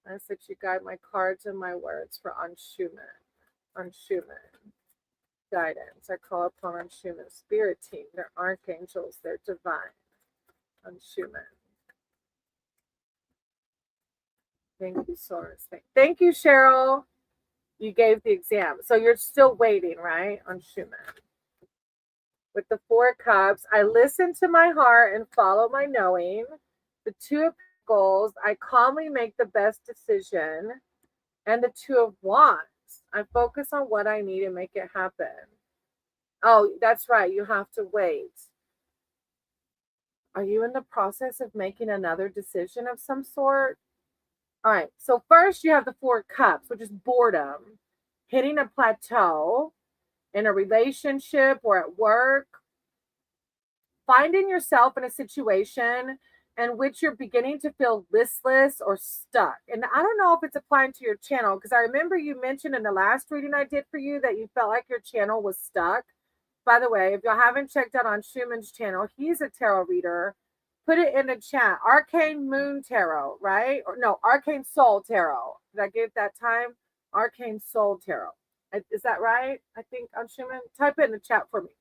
S1: I said you guide my cards and my words for On Schumann. On Schumann. Guidance. I call upon On Schumann spirit team. They're archangels. They're divine. On Schumann. Thank you, Source. Thank you, Cheryl. You gave the exam. So you're still waiting, right? On Schumann. With the Four Cups, I listen to my heart and follow my knowing. The Two of Pentacles, I calmly make the best decision. And the Two of Wands, I focus on what I need and make it happen. Oh, that's right. You have to wait. Are you in the process of making another decision of some sort? All right. So first you have the Four Cups, which is boredom, hitting a plateau in a relationship or at work, finding yourself in a situation and which you're beginning to feel listless or stuck. And I don't know if it's applying to your channel, because I remember you mentioned in the last reading I did for you that you felt like your channel was stuck. By the way, if y'all haven't checked out on Schumann's channel, he's a tarot reader. Put it in the chat. Arcane Moon Tarot, right? Or no, Arcane Soul Tarot. Did I get it that time? Arcane Soul Tarot. Is that right? I think on Schumann. Type it in the chat for me.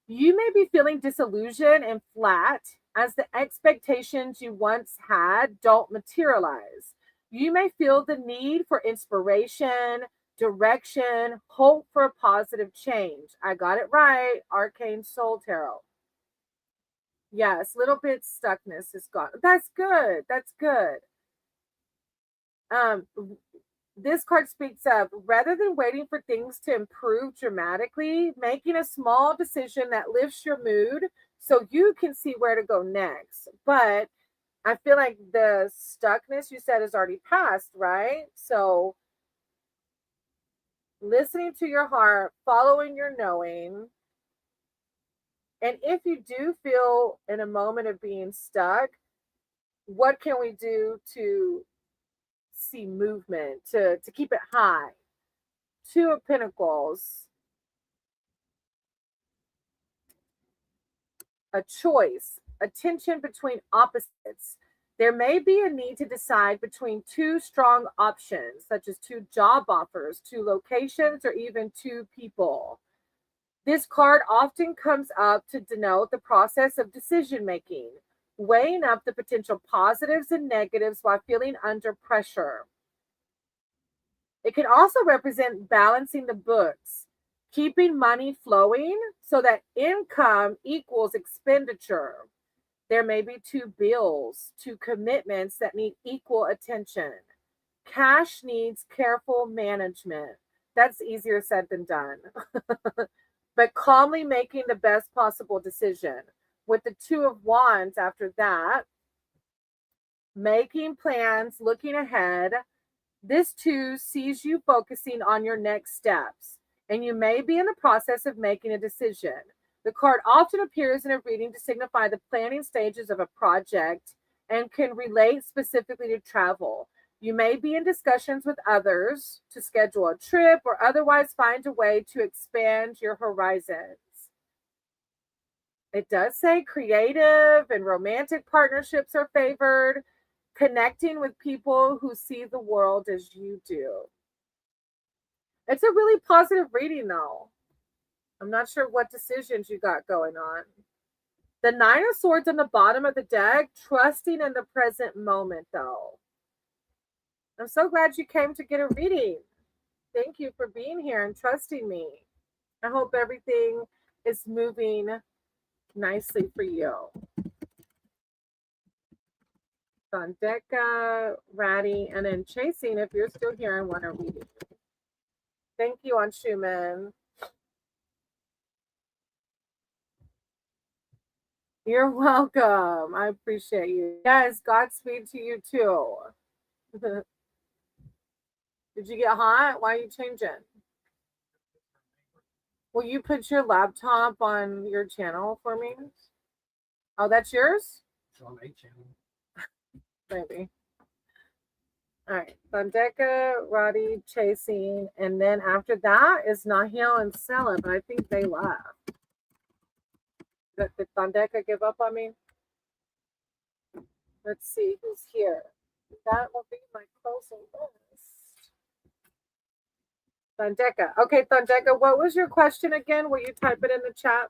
S1: You may be feeling disillusioned and flat as the expectations you once had don't materialize. You may feel the need for inspiration, direction, hope for a positive change. I got it right. Arcane Soul Tarot. Yes, little bit stuckness is gone. That's good. That's good. This card speaks of, rather than waiting for things to improve dramatically, making a small decision that lifts your mood so you can see where to go next. But I feel like the stuckness you said is already passed, right? So listening to your heart, following your knowing. And if you do feel in a moment of being stuck, what can we do to see movement, to keep it high? Two of Pentacles. A choice, a tension between opposites. There may be a need to decide between two strong options, such as two job offers, two locations, or even two people. This card often comes up to denote the process of decision making, weighing up the potential positives and negatives while feeling under pressure. It can also represent balancing the books, keeping money flowing so that income equals expenditure. There may be two bills, two commitments that need equal attention. Cash needs careful management. That's easier said than done. But calmly making the best possible decision. With the Two of Wands after that, making plans, looking ahead. This too sees you focusing on your next steps, and you may be in the process of making a decision. The card often appears in a reading to signify the planning stages of a project and can relate specifically to travel. You may be in discussions with others to schedule a trip or otherwise find a way to expand your horizons. It does say creative and romantic partnerships are favored, connecting with people who see the world as you do. It's a really positive reading, though. I'm not sure what decisions you got going on. The Nine of Swords on the bottom of the deck, trusting in the present moment, though. I'm so glad you came to get a reading. Thank you for being here and trusting me. I hope everything is moving nicely for you. Sangha, Ratty, and then Chasing, if you're still here and want to read it. Thank you, on Schumann. You're welcome. I appreciate you. Yes, Godspeed to you too. Did you get hot? Why are you changing? Will you put your laptop on your channel for me? Oh, that's yours?
S2: It's on a channel.
S1: Maybe. All right. Thondeka, Roddy, Chasing. And then after that is Nahil and Sela, but I think they left. Did Thondeka give up on me? Let's see who's here. That will be my closing list. Thondeka. Okay, Thondeka, what was your question again? Will you type it in the chat?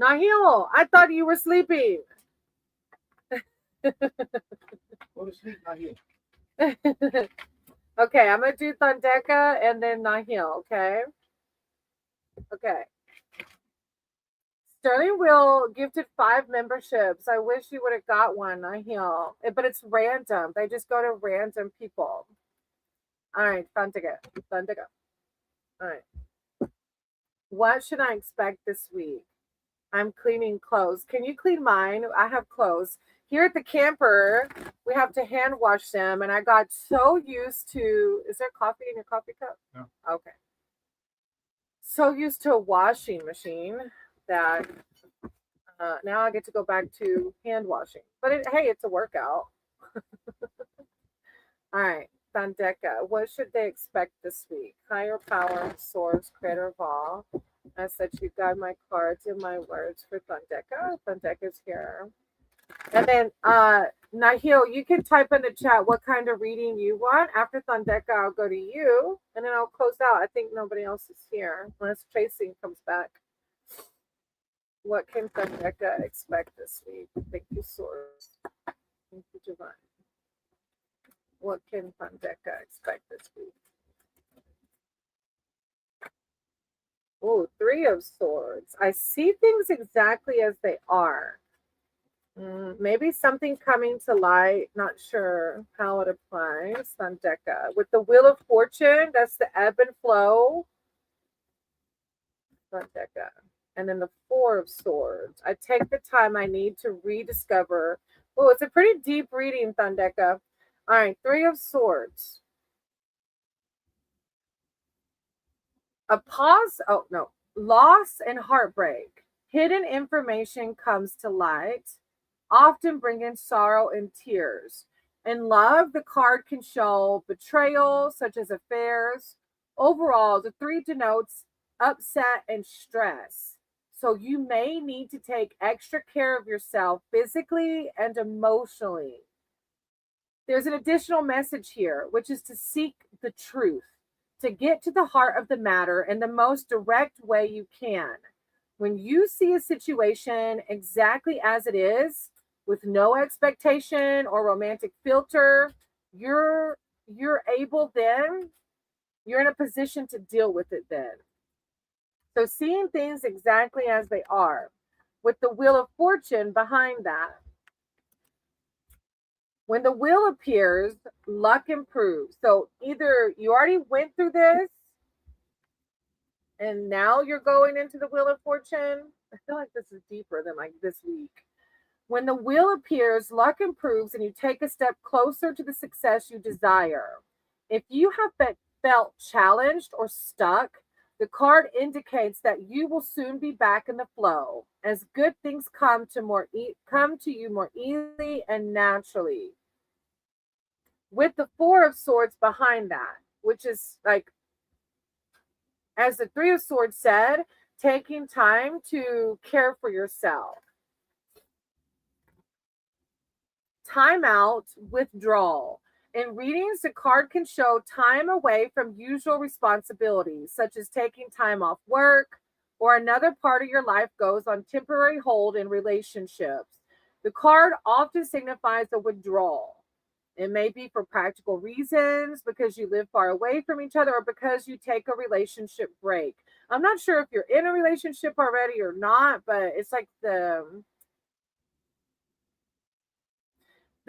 S1: Nahil, I thought you were sleeping.
S2: Go to sleep, Nahil.
S1: Okay, I'm going to do Thondeka and then Nahil, okay? Okay. Sterling Will gifted 5 memberships. I wish you would have got one, Nahil. But it's random. They just go to random people. All right, Thondeka. Thondeka. All right. What should I expect this week? I'm cleaning clothes. Can you clean mine? I have clothes. Here at the camper, we have to hand wash them, and I got so used to, is there coffee in your coffee cup?
S2: No.
S1: Okay. So used to a washing machine that Now I get to go back to hand washing. But hey, it's a workout. All right. Thandeka, what should they expect this week? Higher power, source, creator of all. I said you guide my cards and my words for Thandeka. Thandeka's here. And then Nahil, you can type in the chat what kind of reading you want. After Thandeka, I'll go to you and then I'll close out. I think nobody else is here unless Tracy comes back. What can Thandeka expect this week? Thank you, Source. Thank you, Divine. What can Thandeka expect this week? Oh, Three of Swords. I see things exactly as they are. Maybe something coming to light. Not sure how it applies. Thandeka. With the Wheel of Fortune, that's the ebb and flow. Thandeka. And then the Four of Swords. I take the time I need to rediscover. Oh, it's a pretty deep reading, Thandeka. All right, Three of Swords. A pause. Oh, no. Loss and heartbreak. Hidden information comes to light, often bringing sorrow and tears. In love, the card can show betrayal, such as affairs. Overall, the three denotes upset and stress. So you may need to take extra care of yourself physically and emotionally. There's an additional message here, which is to seek the truth, to get to the heart of the matter in the most direct way you can. When you see a situation exactly as it is, with no expectation or romantic filter, you're able then, you're in a position to deal with it then. So seeing things exactly as they are, with the Wheel of Fortune behind that. When the wheel appears, luck improves. So either you already went through this and now you're going into the Wheel of Fortune. I feel like this is deeper than like this week. When the wheel appears, luck improves and you take a step closer to the success you desire. If you have felt challenged or stuck, the card indicates that you will soon be back in the flow as good things come to you more easily and naturally. With the Four of Swords behind that, which is like, as the Three of Swords said, taking time to care for yourself. Time out, withdrawal. In readings, the card can show time away from usual responsibilities, such as taking time off work, or another part of your life goes on temporary hold in relationships. The card often signifies a withdrawal. It may be for practical reasons, because you live far away from each other, or because you take a relationship break. I'm not sure if you're in a relationship already or not, but it's like the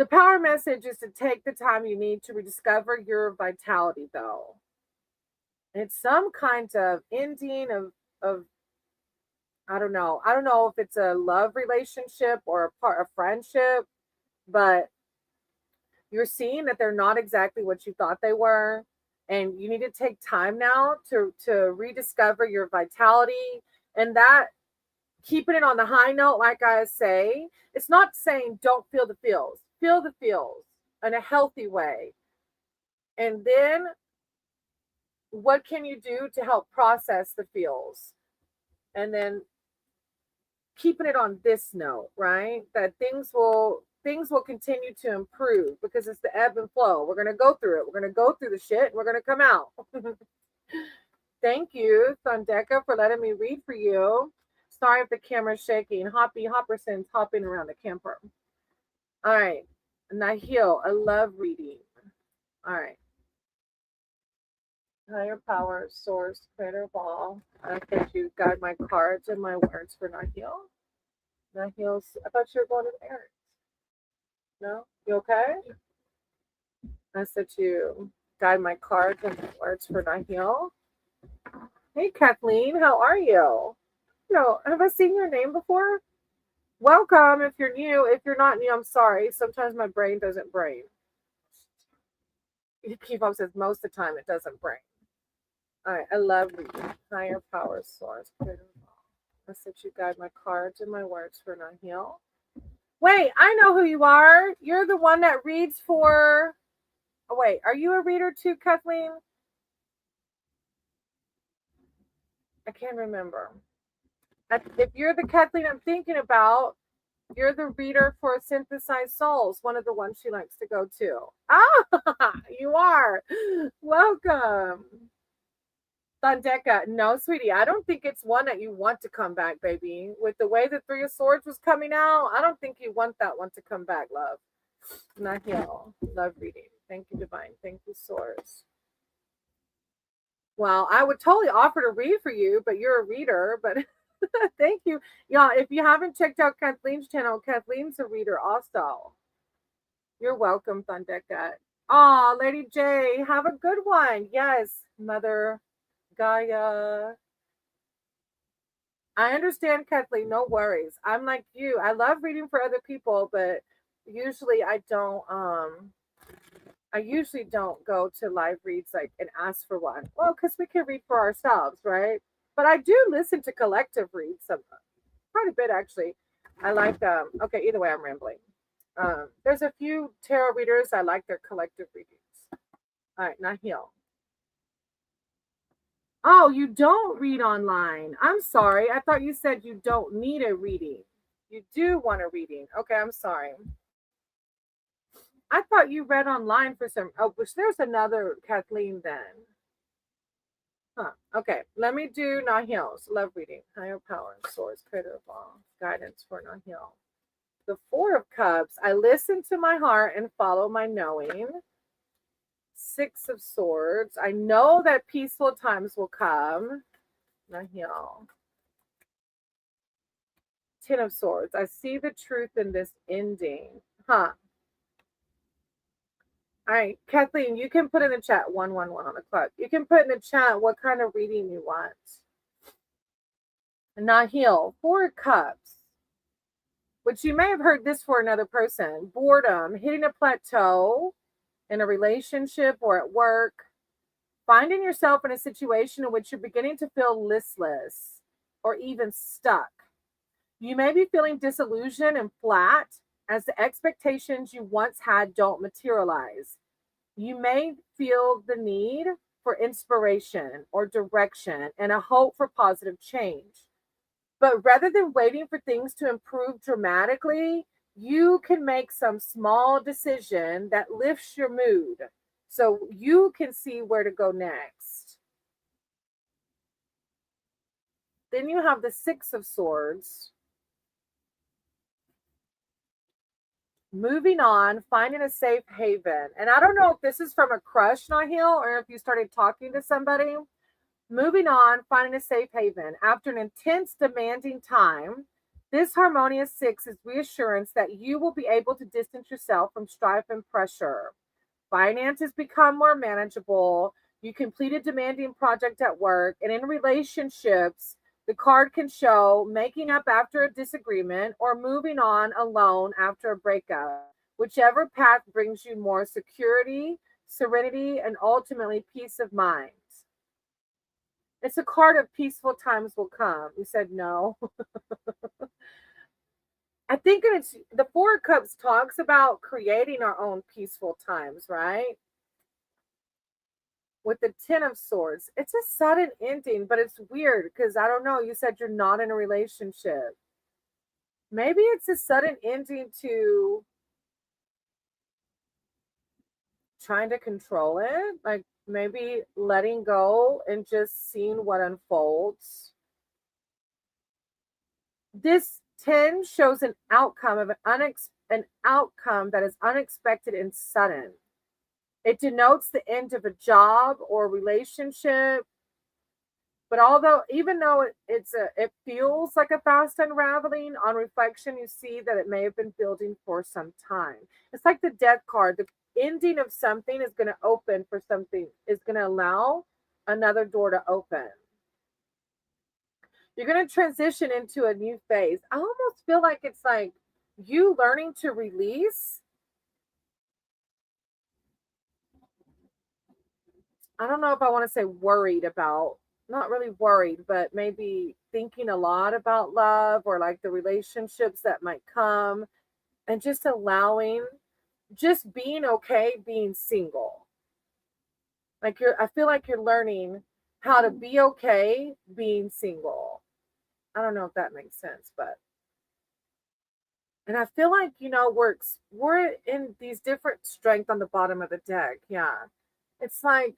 S1: power message is to take the time you need to rediscover your vitality, though. It's some kind of ending of I don't know. I don't know if it's a love relationship or a friendship, but you're seeing that they're not exactly what you thought they were. And you need to take time now to rediscover your vitality. And that, keeping it on the high note, like I say, it's not saying don't feel the feels. Feel the feels in a healthy way. And then what can you do to help process the feels? And then keeping it on this note, right? That things will continue to improve, because it's the ebb and flow. We're going to go through it. We're going to go through the shit and we're going to come out. Thank you, Thandeka, for letting me read for you. Sorry if the camera's shaking. Hoppy Hopperson's hopping around the camper. All right. Nahil, I love reading. All right. Higher power, source, creator of all. I think you guide my cards and my words for Nahil. Nahil's, I thought you were going to the errands. No? You okay? I said you guide my cards and my words for Nahil. Hey, Kathleen, how are you? Have I seen your name before? Welcome if you're new. If you're not new, I'm sorry. Sometimes my brain doesn't brain. Keep says most of the time it doesn't brain. All right, I love reading. Higher power source. I said you guide my cards and my words for not heal. Wait, I know who you are. You're the one that reads for. Oh, wait, are you a reader too, Kathleen? I can't remember. If you're the Kathleen I'm thinking about, you're the reader for Synthesized Souls, one of the ones she likes to go to. Ah, you are. Welcome. Thundeka. No, sweetie, I don't think it's one that you want to come back, baby. With the way the Three of Swords was coming out, I don't think you want that one to come back, love. Nahil. Love reading. Thank you, Divine. Thank you, Source. Well, I would totally offer to read for you, but you're a reader. But thank you. Yeah, if you haven't checked out Kathleen's channel, Kathleen's a reader also. You're welcome, Thundeka. Aw, Lady J, have a good one. Yes, Mother Gaia. I understand, Kathleen. No worries. I'm like you. I love reading for other people, but usually I don't. I usually don't go to live reads like and ask for one. Well, because we can read for ourselves, right? But I do listen to collective reads some quite a bit actually. I like okay, either way I'm rambling. There's a few tarot readers I like their collective readings. All right, Nahil. Oh, you don't read online. I'm sorry. I thought you said you don't need a reading. You do want a reading. Okay, I'm sorry. I thought you read online for some. Oh, which there's another Kathleen then. Huh. Okay, let me do Nahil's love reading. Higher power and source, creator of all. Guidance for Nahil. The Four of Cups. I listen to my heart and follow my knowing. Six of Swords. I know that peaceful times will come. Nahil. Ten of Swords. I see the truth in this ending. Huh. All right, Kathleen, you can put in the chat 111 on the clock. You can put in the chat what kind of reading you want. Nahil, Four of Cups, which you may have heard this for another person. Boredom, hitting a plateau in a relationship or at work. Finding yourself in a situation in which you're beginning to feel listless or even stuck. You may be feeling disillusioned and flat as the expectations you once had don't materialize. You may feel the need for inspiration or direction and a hope for positive change. But rather than waiting for things to improve dramatically, you can make some small decision that lifts your mood so you can see where to go next. Then you have the Six of Swords. Moving on, finding a safe haven. And I don't know if this is from a crush, Nahil, or if you started talking to somebody. Moving on, finding a safe haven. After an intense, demanding time, this harmonious six is reassurance that you will be able to distance yourself from strife and pressure. Finances become more manageable. You complete a demanding project at work, and in relationships, the card can show making up after a disagreement or moving on alone after a breakup. Whichever path brings you more security, serenity, and ultimately peace of mind. It's a card of peaceful times will come. You said no. I think it's the Four of Cups talks about creating our own peaceful times, right? With the Ten of Swords, it's a sudden ending, but it's weird because I don't know. You said you're not in a relationship. Maybe it's a sudden ending to trying to control it, like maybe letting go and just seeing what unfolds. This 10 shows an outcome of an outcome that is unexpected and sudden. It denotes the end of a job or relationship. But even though it feels like a fast unraveling, on reflection, you see that it may have been building for some time. It's like the Death card. The ending of something is going to open for something, is going to allow another door to open. You're going to transition into a new phase. I almost feel like it's like you learning to release. I don't know if I want to say worried about not really worried, but maybe thinking a lot about love or like the relationships that might come, and just allowing, just being okay being single. Like I feel like you're learning how to be okay being single. I don't know if that makes sense, but and I feel like, we're in these different strength on the bottom of the deck. Yeah. It's like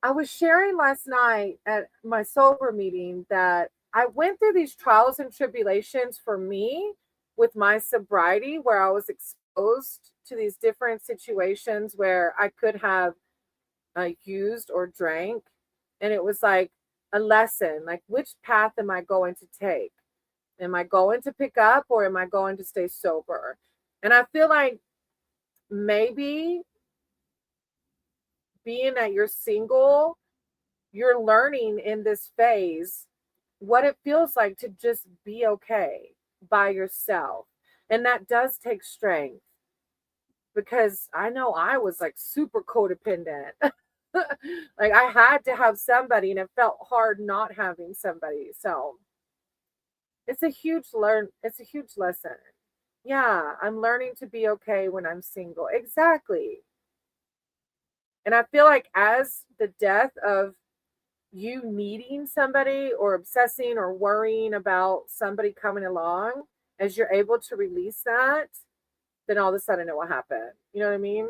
S1: I was sharing last night at my sober meeting that I went through these trials and tribulations for me with my sobriety, where I was exposed to these different situations where I could have used or drank. And it was like a lesson, like, which path am I going to take? Am I going to pick up or am I going to stay sober? And I feel like maybe being that you're single, you're learning in this phase what it feels like to just be okay by yourself. And that does take strength, because I know I was like super codependent. Like I had to have somebody and it felt hard not having somebody. So it's a huge lesson. Yeah, I'm learning to be okay when I'm single. Exactly. And I feel like as the death of you needing somebody or obsessing or worrying about somebody coming along, as you're able to release that, then all of a sudden it will happen. You know what I mean?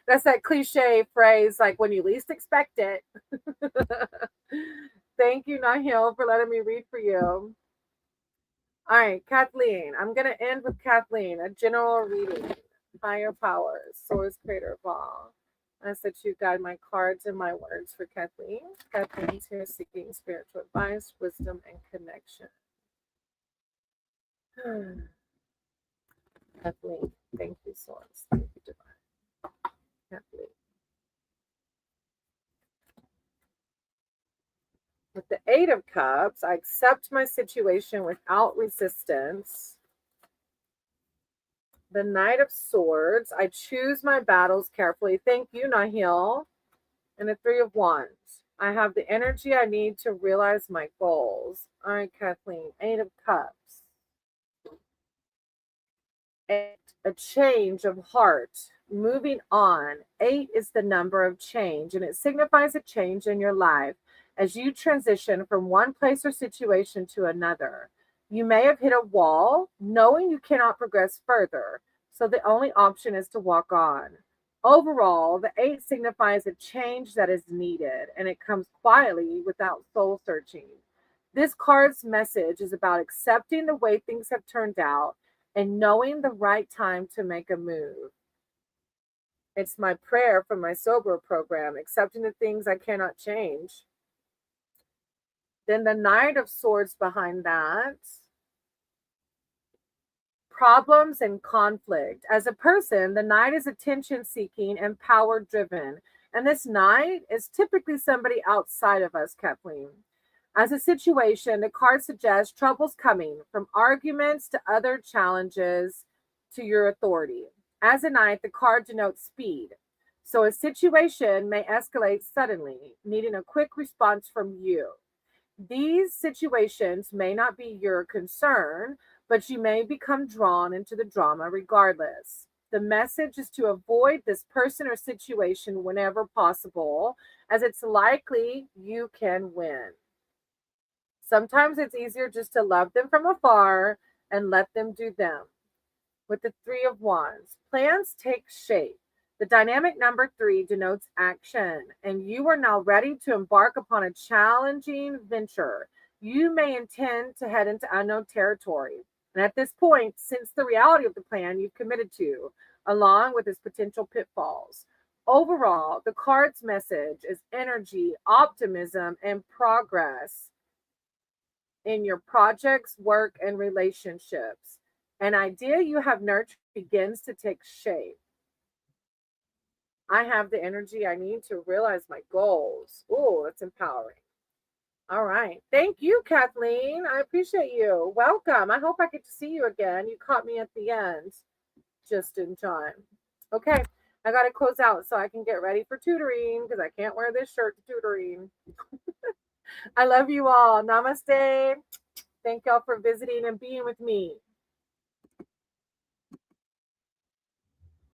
S1: That's that cliche phrase, like when you least expect it. Thank you, Nahil, for letting me read for you. All right, Kathleen. I'm going to end with Kathleen, a general reading. Higher powers, source, creator of all. I said you guide my cards and my words for Kathleen. Kathleen's here seeking spiritual advice, wisdom, and connection. Kathleen, thank you, source. Thank you, divine. Kathleen. With the Eight of Cups, I accept my situation without resistance. The Knight of Swords, I choose my battles carefully. Thank you, Nahil. And the Three of Wands, I have the energy I need to realize my goals. All right, Kathleen. Eight of Cups. Eight, a change of heart. Moving on. Eight is the number of change, and it signifies a change in your life as you transition from one place or situation to another. You may have hit a wall, knowing you cannot progress further, so the only option is to walk on. Overall, the eight signifies a change that is needed, and it comes quietly without soul searching. This card's message is about accepting the way things have turned out and knowing the right time to make a move. It's my prayer from my sober program, accepting the things I cannot change. Then the Knight of Swords behind that, problems and conflict. As a person, the Knight is attention seeking and power driven. And this Knight is typically somebody outside of us, Kathleen. As a situation, the card suggests troubles coming from arguments to other challenges to your authority. As a Knight, the card denotes speed. So a situation may escalate suddenly, needing a quick response from you. These situations may not be your concern, but you may become drawn into the drama regardless. The message is to avoid this person or situation whenever possible, as it's likely you can win. Sometimes it's easier just to love them from afar and let them do them. With the Three of Wands, plans take shape. The dynamic number 3 denotes action, and you are now ready to embark upon a challenging venture. You may intend to head into unknown territory. And at this point, sense the reality of the plan you've committed to, along with its potential pitfalls. Overall, the card's message is energy, optimism, and progress in your projects, work, and relationships. An idea you have nurtured begins to take shape. I have the energy I need to realize my goals. Oh, that's empowering. All right. Thank you, Kathleen. I appreciate you. Welcome. I hope I get to see you again. You caught me at the end just in time. Okay. I got to close out so I can get ready for tutoring because I can't wear this shirt to tutoring. I love you all. Namaste. Thank y'all for visiting and being with me.